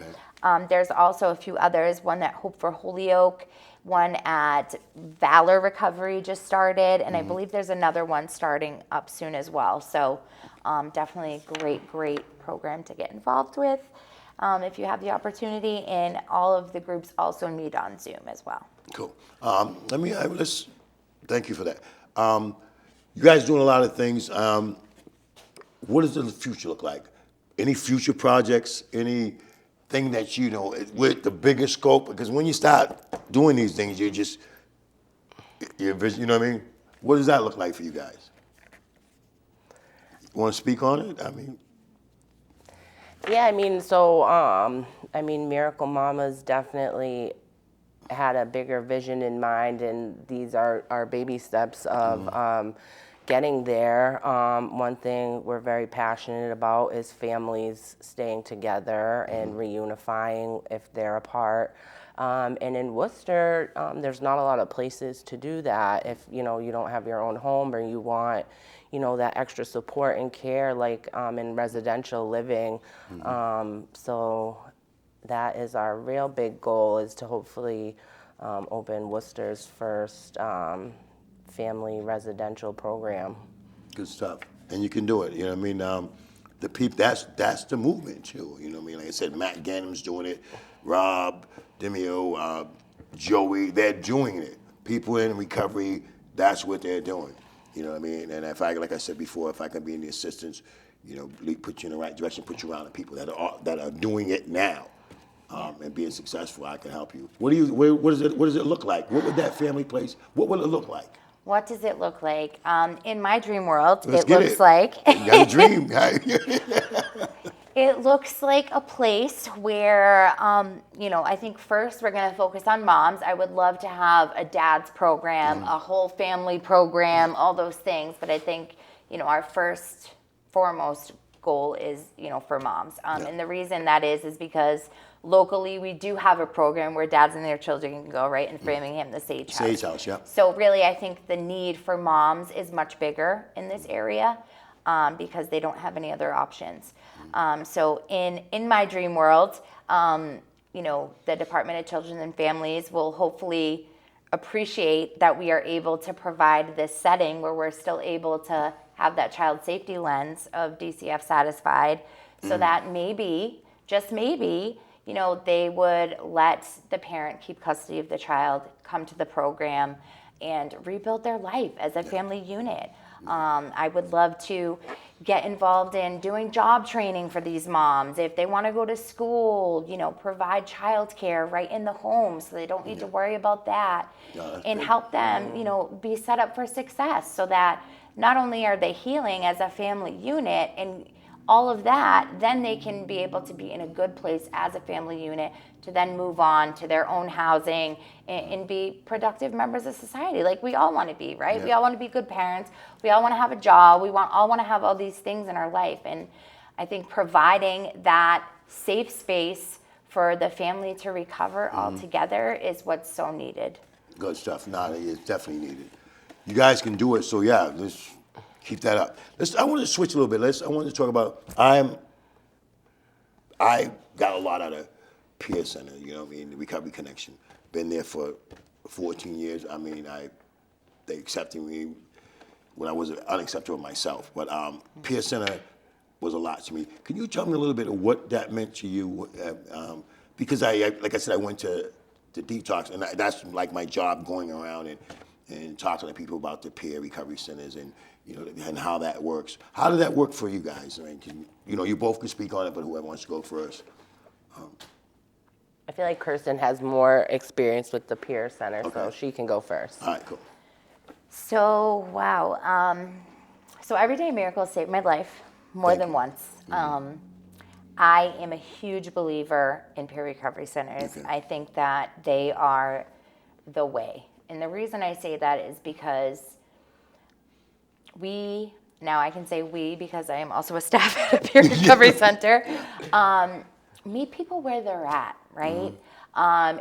S2: There's also a few others, one at Hope for Holyoke, one at Valor Recovery just started, and I believe there's another one starting up soon as well. So definitely a great program to get involved with if you have the opportunity, and all of the groups also meet on Zoom as well.
S1: Cool. Let's thank you for that. You guys doing a lot of things. What does the future look like? Any future projects? Anything that with the bigger scope? Because when you start doing these things, you know what I mean? What does that look like for you guys? You want to speak on it?
S3: Yeah, Miracle Mamas definitely had a bigger vision in mind, and these are our baby steps of getting there. One thing we're very passionate about is families staying together and reunifying if they're apart. And in Worcester, there's not a lot of places to do that if you don't have your own home, or you want that extra support and care like in residential living. So that is our real big goal, is to hopefully open Worcester's first family residential program.
S1: Good stuff. And you can do it. The people, that's the movement too. Like I said, Matt Gannon's doing it, Rob, Demio, Joey, they're doing it. People in recovery, that's what they're doing. And if like I said before, if I can be in the assistance, put you in the right direction, put you around the people that are doing it now, and being successful, I can help you. What does it look like? What would that family place? What will it look like?
S2: What does it look like? In my dream world,
S1: You got a dream.
S2: It looks like a place where, I think first we're going to focus on moms. I would love to have a dad's program, a whole family program, all those things. But I think, our foremost goal is, for moms. And the reason that is because locally we do have a program where dads and their children can go, right, in Framingham, the Sage House.
S1: Sage House, yeah.
S2: So really, I think the need for moms is much bigger in this area. Because they don't have any other options. So in my dream world, the Department of Children and Families will hopefully appreciate that we are able to provide this setting where we're still able to have that child safety lens of DCF satisfied, so that maybe, just maybe, they would let the parent keep custody of the child, come to the program, and rebuild their life as a family unit. I would love to get involved in doing job training for these moms. If they want to go to school, provide childcare right in the home so they don't need to worry about that. And help them, be set up for success so that not only are they healing as a family unit and all of that, then they can be able to be in a good place as a family unit to then move on to their own housing and be productive members of society like we all want to be, right? We all want to be good parents. We all want to have a job. All want to have all these things in our life. And I think providing that safe space for the family to recover all together is what's so needed.
S1: Good stuff. No, it's definitely needed. You guys can do it, so yeah, let's keep that up. I want to switch a little bit. I want to talk about, I got a lot out of Peer Center, you know what I mean, the Recovery Connection. Been there for 14 years. I mean, they accepted me when I was unacceptable myself. But Peer Center was a lot to me. Can you tell me a little bit of what that meant to you? Because like I said, I went to detox, and that's like my job, going around and talking to people about the peer recovery centers and and how that works. How did that work for you guys? I mean, you both can speak on it, but whoever wants to go first.
S3: I feel like Kirsten has more experience with the peer center, so
S1: Okay.
S3: she can go first.
S1: All right, cool.
S2: So, wow. So Everyday Miracles saved my life more
S1: Thank
S2: than
S1: you.
S2: once. I am a huge believer in peer recovery centers.
S1: Okay.
S2: I think that they are the way. And the reason I say that is because now I can say we because I am also a staff at a peer recovery center, meet people where they're at, right?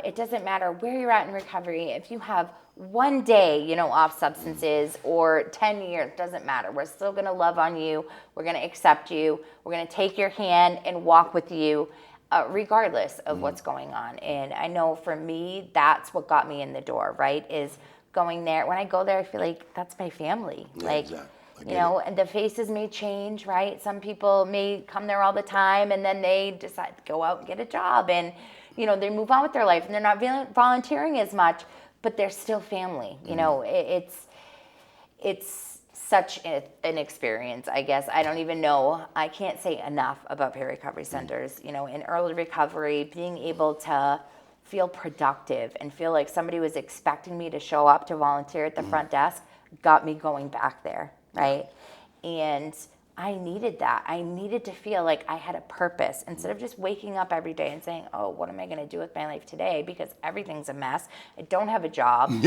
S2: It doesn't matter where you're at in recovery. If you have one day, off substances or 10 years, doesn't matter. We're still going to love on you. We're going to accept you. We're going to take your hand and walk with you, regardless of what's going on. And I know for me, that's what got me in the door, right? Is going there. When I go there, I feel like that's my family.
S1: Yeah,
S2: like,
S1: exactly. I get it.
S2: and the faces may change, right? Some people may come there all the time and then they decide to go out and get a job and, they move on with their life and they're not volunteering as much, but they're still family. It's such an experience, I guess. I don't even know. I can't say enough about peer recovery centers. In early recovery, being able to feel productive and feel like somebody was expecting me to show up to volunteer at the front desk got me going back there, right? And I needed that. I needed to feel like I had a purpose instead of just waking up every day and saying, oh, what am I going to do with my life today? Because everything's a mess. I don't have a job, and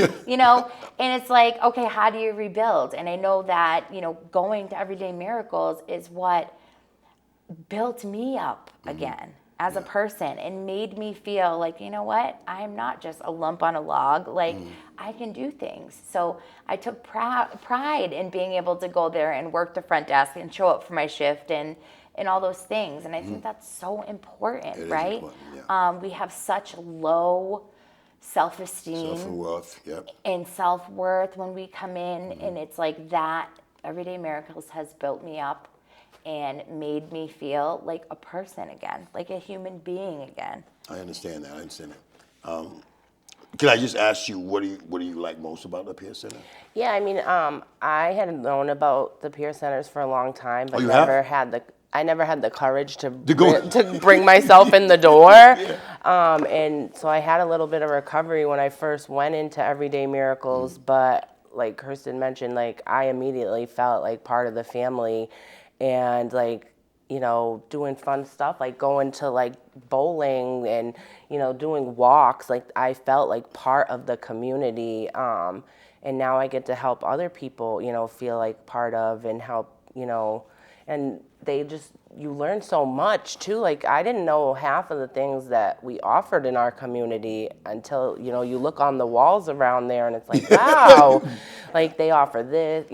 S2: it's like, okay, how do you rebuild? And I know that, going to Everyday Miracles is what built me up again as a person and made me feel like, you know what, I'm not just a lump on a log, like I can do things. So I took pride in being able to go there and work the front desk and show up for my shift and all those things. And I think that's so important,
S1: It is
S2: right?
S1: important, yeah.
S2: We have such low self-esteem
S1: Self-worth, yep.
S2: and self-worth when we come in, and it's like that Everyday Miracles has built me up and made me feel like a person again, like a human being again.
S1: I understand that. Can I just ask you, what do you like most about the Peer Center?
S3: Yeah, I mean, I had known about the peer centers for a long time, but
S1: you
S3: never
S1: have?
S3: I never had the courage to
S1: go.
S3: to bring myself in the door. And so I had a little bit of recovery when I first went into Everyday Miracles, but like Kirsten mentioned, like I immediately felt like part of the family and like, doing fun stuff, like going to like bowling and, doing walks. Like I felt like part of the community. And now I get to help other people, feel like part of and help, and you learn so much too. Like I didn't know half of the things that we offered in our community until, you look on the walls around there and it's like, wow, like they offer this,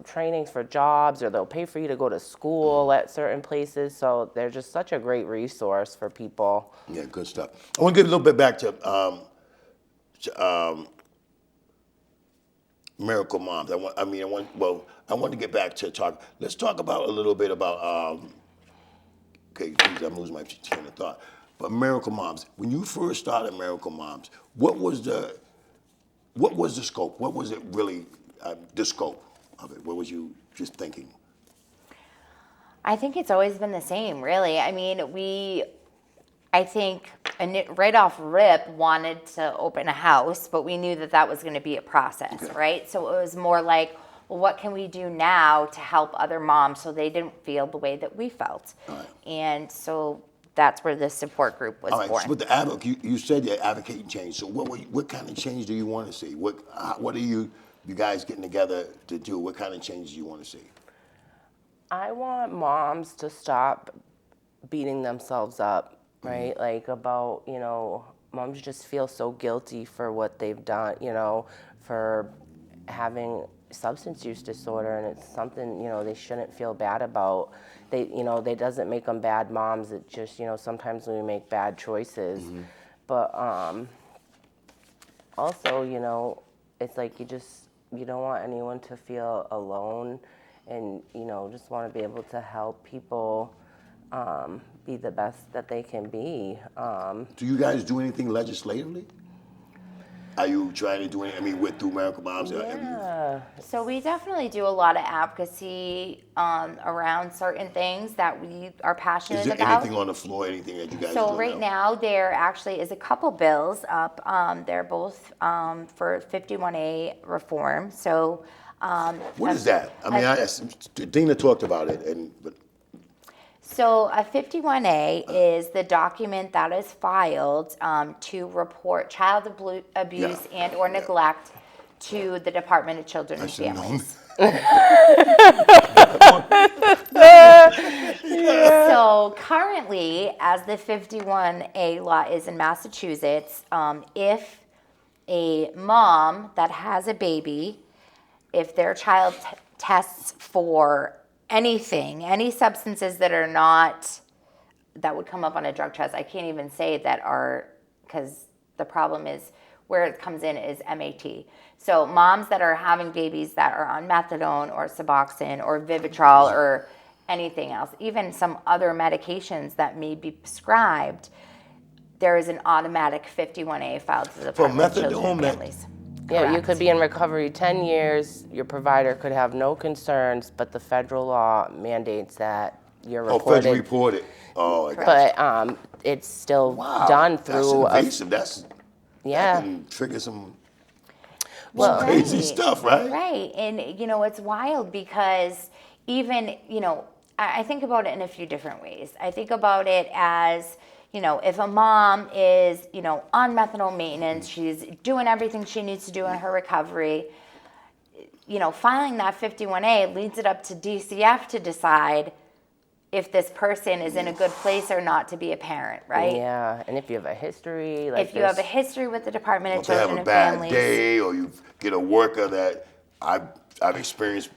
S3: trainings for jobs, or they'll pay for you to go to school at certain places. So they're just such a great resource for people.
S1: Yeah, good stuff. I want to get a little bit back to Miracle Moms. I want to get back to talk. Let's talk about a little bit about. Okay, please, I'm losing my train of thought. But Miracle Moms. When you first started Miracle Moms, what was the scope? What was it really? The scope of it. What was you just thinking?
S2: I think it's always been the same, really. I mean, I think right off rip wanted to open a house, but we knew that was going to be a process, right? So it was more like, what can we do now to help other moms so they didn't feel the way that we felt?
S1: Right.
S2: And so that's where this support group was
S1: All right,
S2: born.
S1: so with the advocate, you said you're advocating change. So what kind of change do you want to see? What are you guys getting together to do? What kind of change do you want to see?
S3: I want moms to stop beating themselves up, right? Like about, moms just feel so guilty for what they've done, for having substance use disorder, and it's something, they shouldn't feel bad about. They doesn't make them bad moms. It just, sometimes we make bad choices. But also, it's like you don't want anyone to feel alone, and, just want to be able to help people be the best that they can be.
S1: Do you guys do anything legislatively? Are you trying to do anything, through M.I.R.A.C.L.E Mamas?
S3: Yeah.
S2: So we definitely do a lot of advocacy around certain things that we are passionate
S1: Is there
S2: about.
S1: anything on the floor, anything that you guys
S2: So
S1: do
S2: right now there actually is a couple bills up. They're both for 51A reform. So
S1: What is that? Dina talked about it, but
S2: so a 51A is the document that is filed to report child abuse and or neglect to the Department of Children and
S1: should have known.
S2: Families. So currently, as the 51A law is in Massachusetts, if a mom that has a baby, if their child tests for anything, any substances that are not, that would come up on a drug test, I can't even say that are, because the problem is where it comes in is MAT. So moms that are having babies that are on methadone or Suboxone or Vivitrol or anything else, even some other medications that may be prescribed, there is an automatic 51A filed to the Department of Children and Families.
S3: Yeah, you
S2: Correct.
S3: could be in recovery 10 years, your provider could have no concerns, but the federal law mandates that you're reported.
S1: federally reported. Oh, I got
S3: But it's still
S1: Wow,
S3: done through
S1: that's invasive. That can trigger some crazy stuff, right?
S2: Right. And, it's wild because even, I think about it in a few different ways. I think about it as, if a mom is, on methadone maintenance, she's doing everything she needs to do in her recovery, filing that 51A leads it up to DCF to decide if this person is in a good place or not to be a parent, right?
S3: Yeah, and if you have a history,
S2: if you have a history with the Department of
S1: If they
S2: Children
S1: have a
S2: and
S1: bad
S2: Families.
S1: day, or you get a worker that I've experienced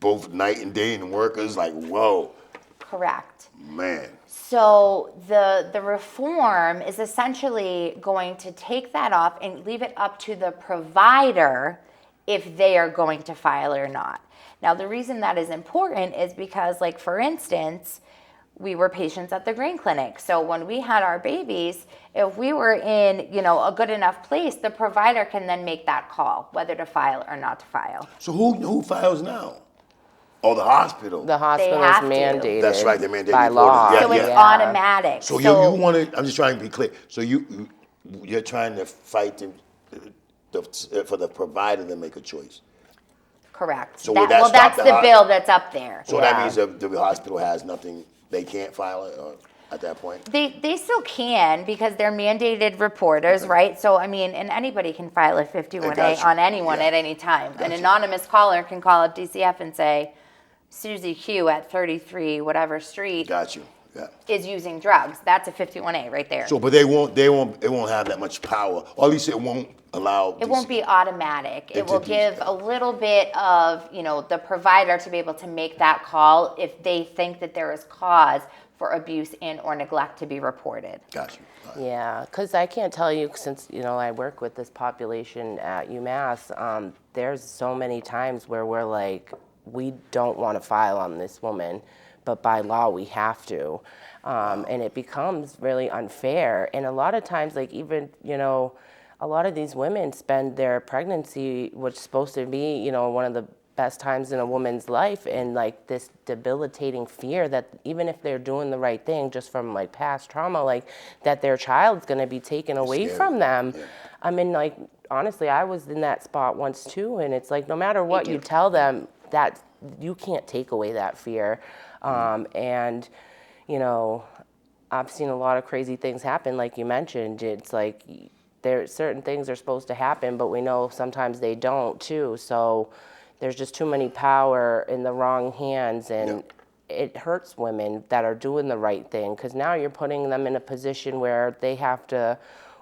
S1: both night and day in workers, like, whoa.
S2: Correct.
S1: Man.
S2: So the reform is essentially going to take that off and leave it up to the provider if they are going to file or not. Now, the reason that is important is because, like, for instance, we were patients at the Green Clinic. So when we had our babies, if we were in, a good enough place, the provider can then make that call, whether to file or not to file.
S1: So who files now? Oh, the hospital.
S3: The hospital is
S2: have to.
S3: mandated.
S1: That's right, they're mandated
S3: by
S1: reported.
S3: law.
S1: Yeah,
S2: So it's
S1: yeah.
S2: automatic.
S1: So you want to? I'm just trying to be clear. So you're trying to fight for the provider to make a choice.
S2: Correct.
S1: So would that stop
S2: that's
S1: the
S2: the bill that's up there.
S1: So that means if the hospital has nothing, they can't file it at that point?
S2: They still can because they're mandated reporters, right? So, and anybody can file a 51A on anyone at any time. An anonymous caller can call up DCF and say, Susie Q at 33 whatever street
S1: Got you. Yeah.
S2: is using drugs. That's a 51A right there.
S1: So, but it won't have that much power, or at least it won't allow.
S2: It won't be automatic. It will give a little bit of, the provider to be able to make that call if they think that there is cause for abuse and or neglect to be reported.
S1: Got you. Right.
S3: Yeah, because I can't tell you, since, I work with this population at UMass, there's so many times where we're like, we don't want to file on this woman, but by law we have to. And it becomes really unfair. And a lot of times, like even, a lot of these women spend their pregnancy, which is supposed to be, one of the best times in a woman's life, and like this debilitating fear that even if they're doing the right thing, just from like past trauma, like that their child's going to be taken away from them.
S1: Yeah.
S3: I mean, like, honestly, I was in that spot once too, and it's like no matter what you tell them, that you can't take away that fear. And you know, I've seen a lot of crazy things happen, like you mentioned. It's like there certain things are supposed to happen, but we know sometimes they don't too. So there's just too many power in the wrong hands, and it hurts women that are doing the right thing, because now you're putting them in a position where they have to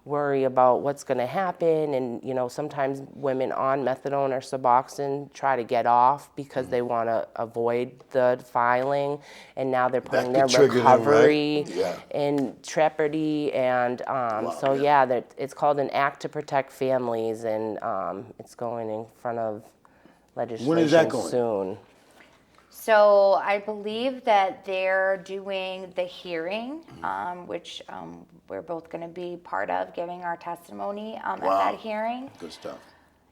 S3: worry about what's going to happen. And you know, sometimes women on methadone or Suboxone try to get off because they want to avoid the filing, and now they're putting their recovery in jeopardy. And that it's called an Act to Protect Families, and it's going in front of legislation
S1: When is that going?
S3: soon.
S2: So I believe that they're doing the hearing, which we're both going to be part of, giving our testimony at that hearing.
S1: Good stuff.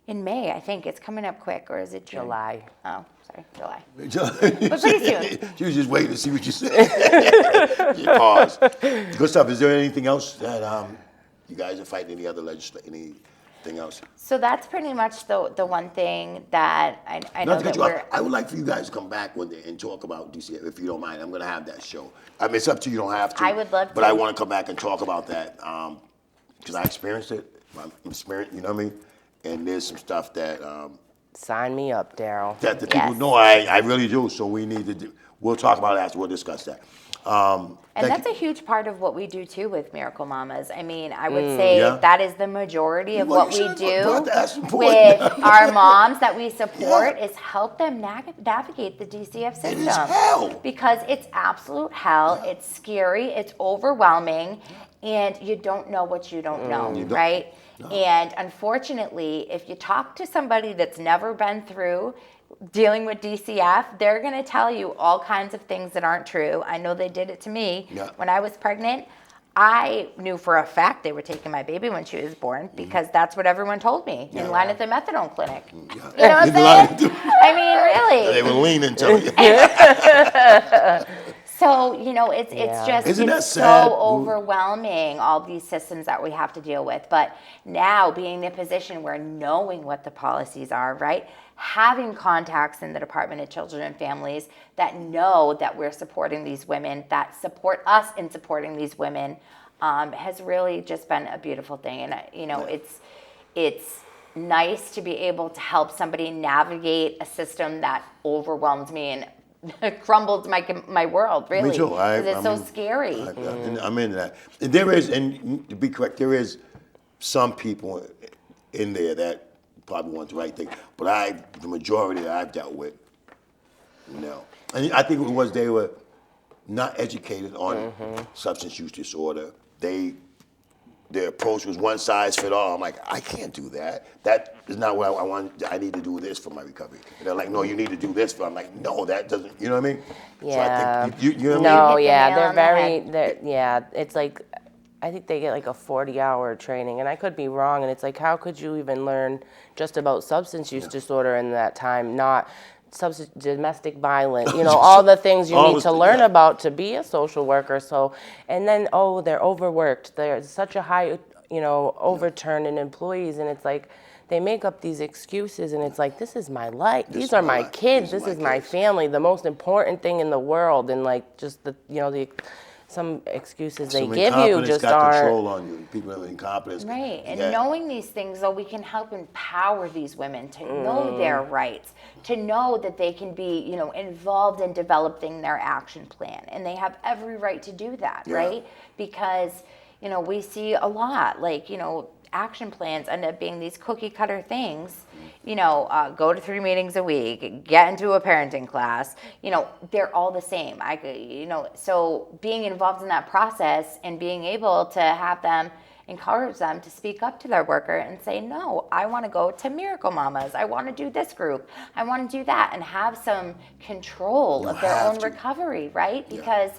S2: In May, I think. It's coming up quick, or is it June?
S3: July.
S2: Oh, sorry, July. But pretty soon.
S1: She was just waiting to see what you said. You paused. Good stuff. Is there anything else that you guys are fighting? Any other anything else?
S2: So that's pretty much the one thing that I know that we're...
S1: I would like for you guys to come back one day and talk about DCF, if you don't mind. I'm going to have that show. I mean, it's up to you. You don't have to.
S2: I would love to.
S1: But I want to come back and talk about that because I experienced it. I'm experienced, you know what I mean? And there's some stuff that...
S3: Sign me up, Darryl.
S1: that the people know I really do. So we need to do... We'll talk about it after. We'll discuss that.
S2: And that's a huge part of what we do too with Miracle Mamas. I mean, I would say that is the majority of what we do with our moms that we support is help them navigate the DCF system.
S1: It is hell.
S2: Because it's absolute hell. It's scary. It's overwhelming. And you don't know what you don't know, right? No. And unfortunately, if you talk to somebody that's never been through dealing with DCF, they're going to tell you all kinds of things that aren't true. I know they did it to me. When I was pregnant. I knew for a fact they were taking my baby when she was born because that's what everyone told me in line at the methadone clinic. You know what I'm saying? I mean, really.
S1: They were leaning to you.
S2: So, you know, it's just it's so overwhelming, all these systems that we have to deal with. But now being in a position where knowing what the policies are, right? Having contacts in the Department of Children and Families that know that we're supporting these women, that support us in supporting these women, has really just been a beautiful thing. And, you know, it's nice to be able to help somebody navigate a system that overwhelms me and crumbled my world, really.
S1: Me too.
S2: Because it's so scary.
S1: I'm into that. There is, and to be correct, there is some people in there that probably want the right thing, but the majority that I've dealt with, no. And I think it was they were not educated on substance use disorder. Their approach was one size fit all. I'm like, I can't do that. That is not what I want. I need to do this for my recovery. And they're like, no, you need to do this for. I'm like, no, that doesn't. You know what I mean?
S3: Yeah.
S1: So I think you know what
S3: I
S1: mean?
S3: No, yeah, it's like, I think they get like a 40-hour training, and I could be wrong. And it's like, how could you even learn just about substance use disorder in that time? Not domestic violence, you know, all the things you need to learn about to be a social worker. So, and then, they're overworked. There's such a high, you know, overturn in employees, and it's like they make up these excuses, and it's like, this is my life. These are my kids. This is my family. The most important thing in the world, and like just the, you know, some excuses they give you just
S1: got control on you. People have incompetence.
S2: Right, and knowing these things, though, we can help empower these women to know their rights, to know that they can be, you know, involved in developing their action plan, and they have every right to do that, right? Because, you know, we see a lot, like, you know, action plans end up being these cookie cutter things, you know, go to 3 meetings a week, get into a parenting class, you know, they're all the same. You know, so being involved in that process and being able to have them, encourage them to speak up to their worker and say, no, I want to go to Miracle Mamas. I want to do this group. I want to do that, and have some control of their own recovery, right? Because,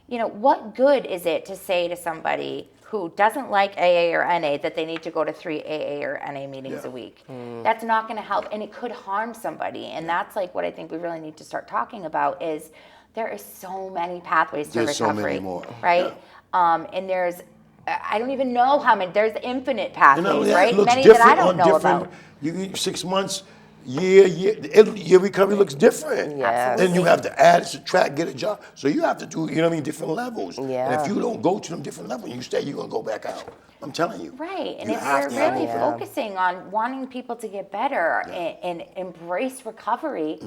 S2: you know, what good is it to say to somebody who doesn't like AA or NA that they need to go to 3 AA or NA meetings a week. That's not going to help, and it could harm somebody. And that's like what I think we really need to start talking about is there is so many pathways to
S1: There's
S2: recovery,
S1: so many more.
S2: right? And there's, I don't even know how many, there's infinite pathways,
S1: It
S2: right?
S1: looks
S2: Many that I
S1: different
S2: don't
S1: on
S2: know
S1: different.
S2: about.
S1: You 6 months, your recovery looks different.
S4: Yes.
S1: Then you have to add, subtract, get a job. So you have to do, different levels.
S4: Yeah.
S1: And if you don't go to them different levels, you stay, you're gonna go back out. I'm telling you.
S2: Right, and
S1: You
S2: if
S1: have
S2: we're
S1: to have
S2: really
S1: both.
S2: focusing on wanting people to get better and embrace recovery,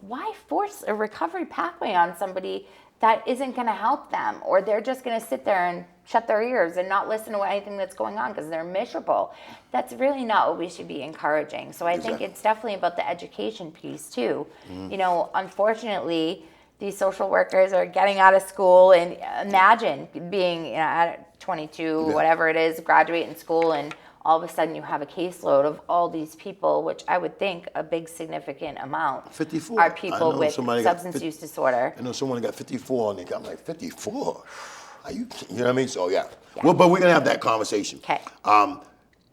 S2: why force a recovery pathway on somebody that isn't going to help them, or they're just going to sit there and shut their ears and not listen to anything that's going on because they're miserable? That's really not what we should be encouraging. So I think it's definitely about the education piece too. Unfortunately, these social workers are getting out of school, and imagine being at 22, whatever it is, graduating school, and all of a sudden you have a caseload of all these people, which I would think a big significant amount
S1: 54.
S2: are people with
S1: somebody got
S2: substance use disorder.
S1: I know someone got 54 and I'm like, 54? Are you know what I mean? So yeah. Well, but we're gonna have that conversation.
S2: Okay.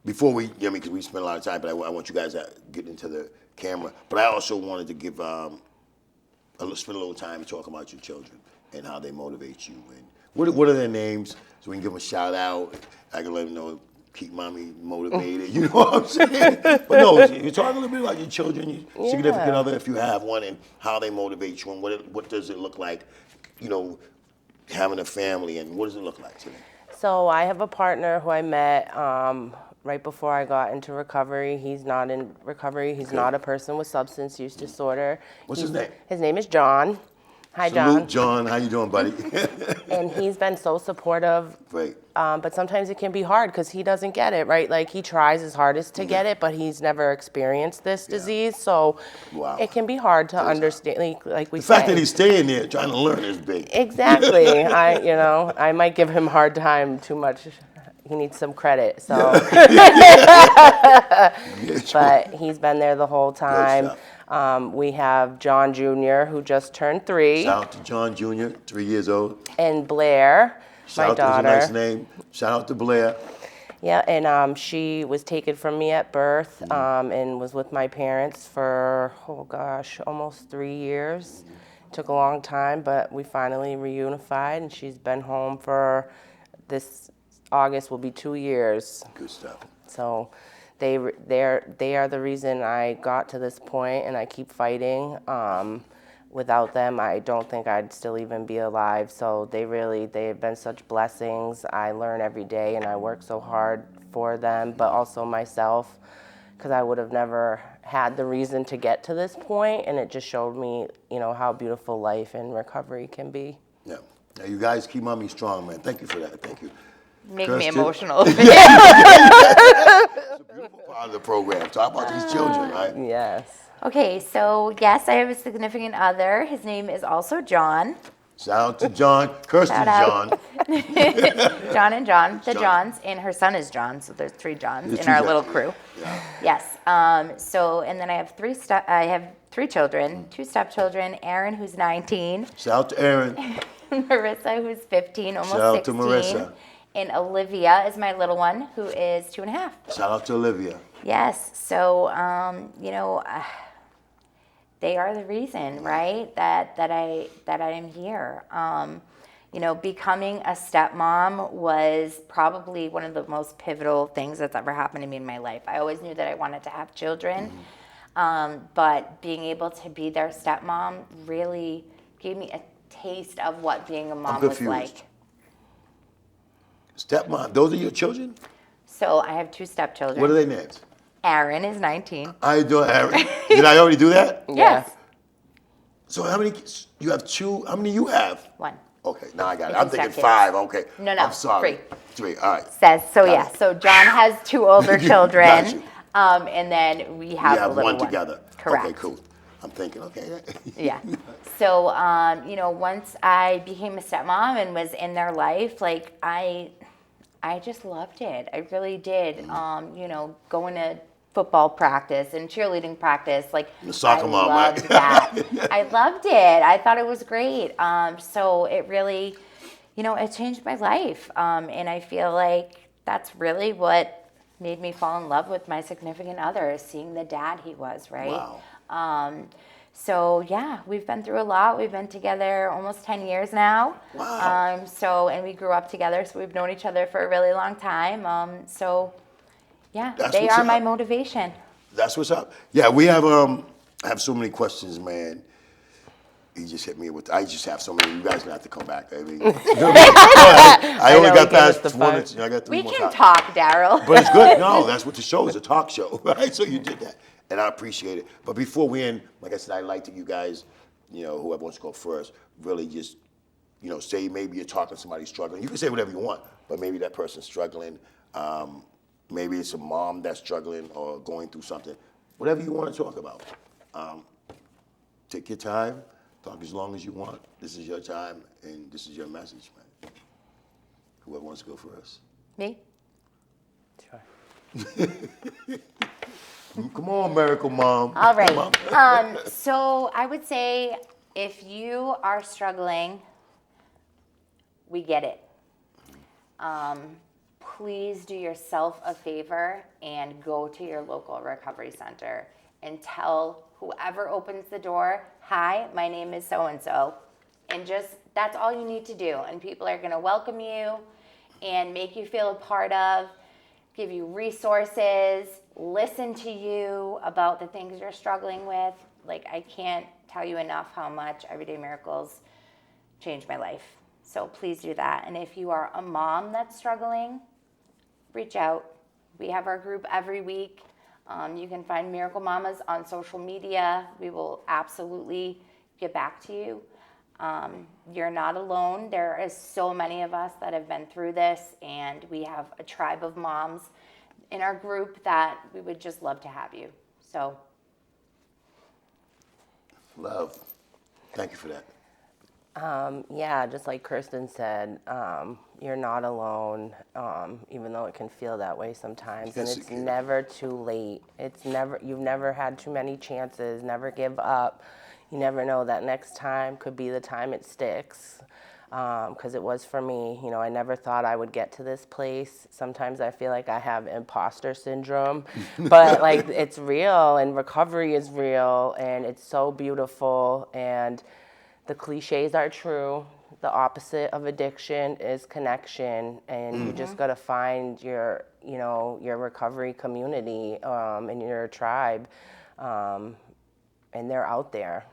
S1: Before we, because we spent a lot of time, but I want you guys to get into the camera. But I also wanted to give spend a little time talking about your children and how they motivate you and what are their names so we can give them a shout out. I can let them know. Keep mommy motivated, you know what I'm saying? But no, you talk a little bit about your children, your significant other, if you have one, and how they motivate you, and what does it look like, having a family, and what does it look like today?
S4: So I have a partner who I met right before I got into recovery. He's not in recovery. He's not a person with substance use disorder.
S1: What's his name?
S4: His name is John. Hi,
S1: Salute,
S4: John.
S1: John. How you doing, buddy?
S4: And he's been so supportive.
S1: Great.
S4: But sometimes it can be hard because he doesn't get it, right? Like he tries his hardest to get it, but he's never experienced this disease. So it can be hard to understand, like we
S1: The
S4: say.
S1: fact that he's staying there trying to learn is big.
S4: Exactly. I might give him a hard time too much. He needs some credit. So, but he's been there the whole time. We have John Jr., who just turned 3.
S1: Shout out to John Jr., 3 years old.
S4: And Blair, my daughter.
S1: That's a nice name. Shout out to Blair.
S4: Yeah, and she was taken from me at birth and was with my parents for, almost 3 years. Took a long time, but we finally reunified, and she's been home for this August will be 2 years.
S1: Good stuff.
S4: So they are the reason I got to this point, and I keep fighting. Without them, I don't think I'd still even be alive. So they have been such blessings. I learn every day, and I work so hard for them, but also myself, because I would have never had the reason to get to this point, and it just showed me, how beautiful life and recovery can be.
S1: Yeah. Now you guys keep mommy strong, man. Thank you for that. Thank you.
S2: Make me
S1: Kirsten?
S2: emotional.
S1: It's a beautiful part of the program. Talk about these children, right?
S4: Yes.
S2: Okay, so yes, I have a significant other. His name is also John.
S1: Shout out to John. Kirsten's
S2: Shout out.
S1: John.
S2: John and John, the
S1: John.
S2: Johns, and her son is John, so there's 3 Johns
S1: There's
S2: in
S1: 3
S2: our
S1: Johns,
S2: little
S1: yeah.
S2: crew.
S1: Yeah.
S2: Yes. So, and then I have 3 children, 2 stepchildren. Aaron, who's 19.
S1: Shout out to Aaron.
S2: Marissa, who's 15, almost
S1: Shout out to
S2: 16.
S1: Marissa.
S2: And Olivia is my little one, who is 2.5.
S1: Shout out to Olivia.
S2: Yes. So, they are the reason, right, that I am here. Becoming a stepmom was probably one of the most pivotal things that's ever happened to me in my life. I always knew that I wanted to have children, but being able to be their stepmom really gave me a taste of what being a mom was like.
S1: Stepmom, those are your children?
S2: So I have 2 stepchildren.
S1: What are their names?
S2: Aaron is 19.
S1: How you doing, Aaron? Did I already do that?
S2: Yes.
S1: So how many kids? You have 2? How many you have?
S2: 1.
S1: Okay, now I got it.
S2: With
S1: I'm thinking
S2: stepkids.
S1: 5. Okay.
S2: No,
S1: I'm sorry.
S2: 3.
S1: 3. All right.
S2: Says so.
S1: Got
S2: Yeah.
S1: it.
S2: So John has 2 older children,
S1: Got you.
S2: and then we have
S1: You
S2: a
S1: have
S2: little
S1: one together.
S2: Correct.
S1: Okay, cool. I'm thinking, okay.
S2: Yeah. So once I became a stepmom and was in their life, like I just loved it. I really did. Going to football practice and cheerleading practice, like
S1: The soccer
S2: I
S1: mom,
S2: loved
S1: right?
S2: that. I loved it. I thought it was great. So it really, it changed my life. And I feel like that's really what made me fall in love with my significant other, is seeing the dad he was, right?
S1: Wow.
S2: So yeah, we've been through a lot. We've been together almost 10 years now.
S1: Wow.
S2: And we grew up together, so we've known each other for a really long time. So yeah,
S1: That's
S2: they
S1: what's
S2: are my
S1: up.
S2: motivation.
S1: That's what's up. Yeah, we have I have so many questions, man. He just hit me with. I just have so many. You guys gonna have to come back. I mean, I only
S4: know,
S1: got
S4: he gave us
S1: past
S4: the
S1: one.
S4: fun.
S1: I got three
S2: We
S1: more
S2: can
S1: topics.
S2: talk, Darryl.
S1: But it's good. No, that's what the show is, a talk show, right? So you did that, and I appreciate it. But before we end, like I said, I'd like to you guys, whoever wants to go first, really just, say maybe you're talking to somebody struggling. You can say whatever you want, but maybe that person's struggling. Maybe it's a mom that's struggling or going through something. Whatever you want to talk about. Take your time. Talk as long as you want. This is your time, and this is your message, man. Whoever wants to go first.
S2: Me?
S4: Sure.
S1: Come on, Miracle Mom.
S2: All
S1: Come on.
S2: right. So I would say if you are struggling, we get it. Please do yourself a favor and go to your local recovery center and tell whoever opens the door, hi, my name is so-and-so. And just, that's all you need to do. And people are going to welcome you and make you feel a part of, give you resources, listen to you about the things you're struggling with. Like, I can't tell you enough how much Everyday Miracles changed my life. So please do that. And if you are a mom that's struggling, reach out. We have our group every week. You can find Miracle Mamas on social media. We will absolutely get back to you. You're not alone. There is so many of us that have been through this, and we have a tribe of moms in our group that we would just love to have you. So,
S1: Love. Thank you for that.
S4: Yeah, just like Kirsten said, you're not alone, even though it can feel that way sometimes.
S1: Yes,
S4: And
S1: it
S4: it's
S1: can.
S4: never too late. You've never had too many chances. Never give up. You never know, that next time could be the time it sticks. Because it was for me. I never thought I would get to this place. Sometimes I feel like I have imposter syndrome, but like, it's real, and recovery is real, and it's so beautiful. And the cliches are true. The opposite of addiction is connection, and you just gotta find your recovery community, and your tribe, and they're out there.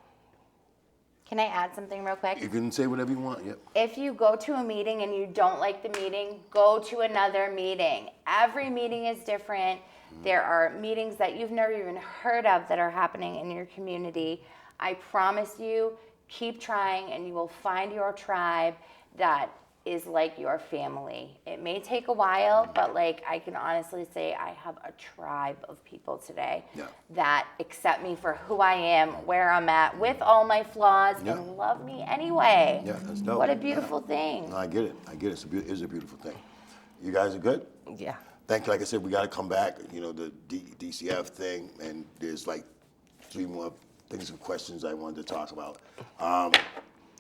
S2: can I add something real quick?
S1: You can say whatever you want. Yep.
S2: If you go to a meeting and you don't like the meeting, go to another meeting. Every meeting is different. There are meetings that you've never even heard of that are happening in your community. I promise you, keep trying and you will find your tribe that is like your family. It may take a while, but like, I can honestly say I have a tribe of people today that accept me for who I am, where I'm at, with all my flaws, and love me anyway.
S1: Yeah, that's dope.
S2: What a beautiful thing.
S1: No, I get it. It's a beautiful thing. You guys are good?
S4: Yeah.
S1: Thank you. Like I said, we got to come back, the DCF thing, and there's like 3 more things and questions I wanted to talk about.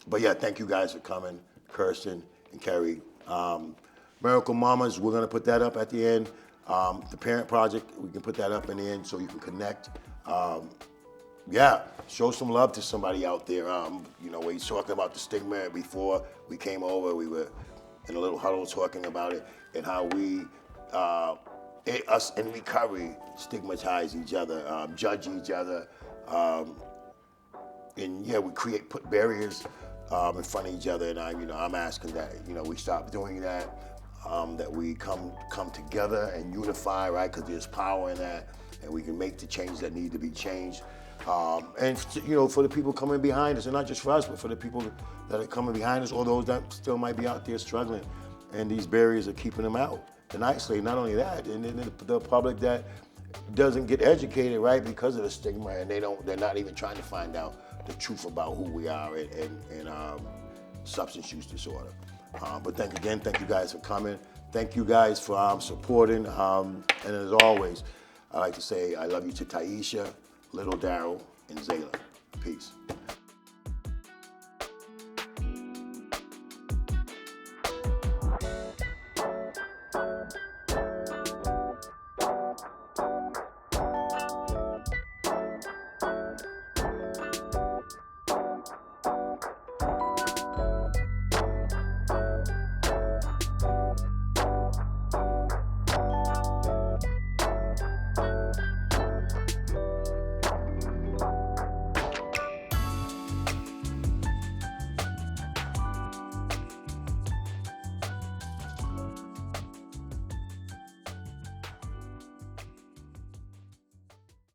S1: But yeah, thank you guys for coming, Kirsten and Keri. Miracle Mamas, we're going to put that up at the end. The Parent Project, we can put that up in the end so you can connect. Yeah, show some love to somebody out there. Where he's talking about the stigma. Before we came over, we were in a little huddle talking about it and how we, us in recovery, stigmatize each other, judge each other. And yeah, we put barriers in front of each other, and I'm asking that we stop doing that, that we come together and unify, right? Because there's power in that, and we can make the change that need to be changed. And for the people coming behind us, and not just for us, but for the people that are coming behind us, or those that still might be out there struggling, and these barriers are keeping them out. And isolate. Not only that, and then the public that doesn't get educated, right, because of the stigma, and they're not even trying to find out the truth about who we are and substance use disorder. But thank you guys for coming. Thank you guys for supporting. And as always, I like to say I love you to Taisha, little Darryl, and Zayla. Peace.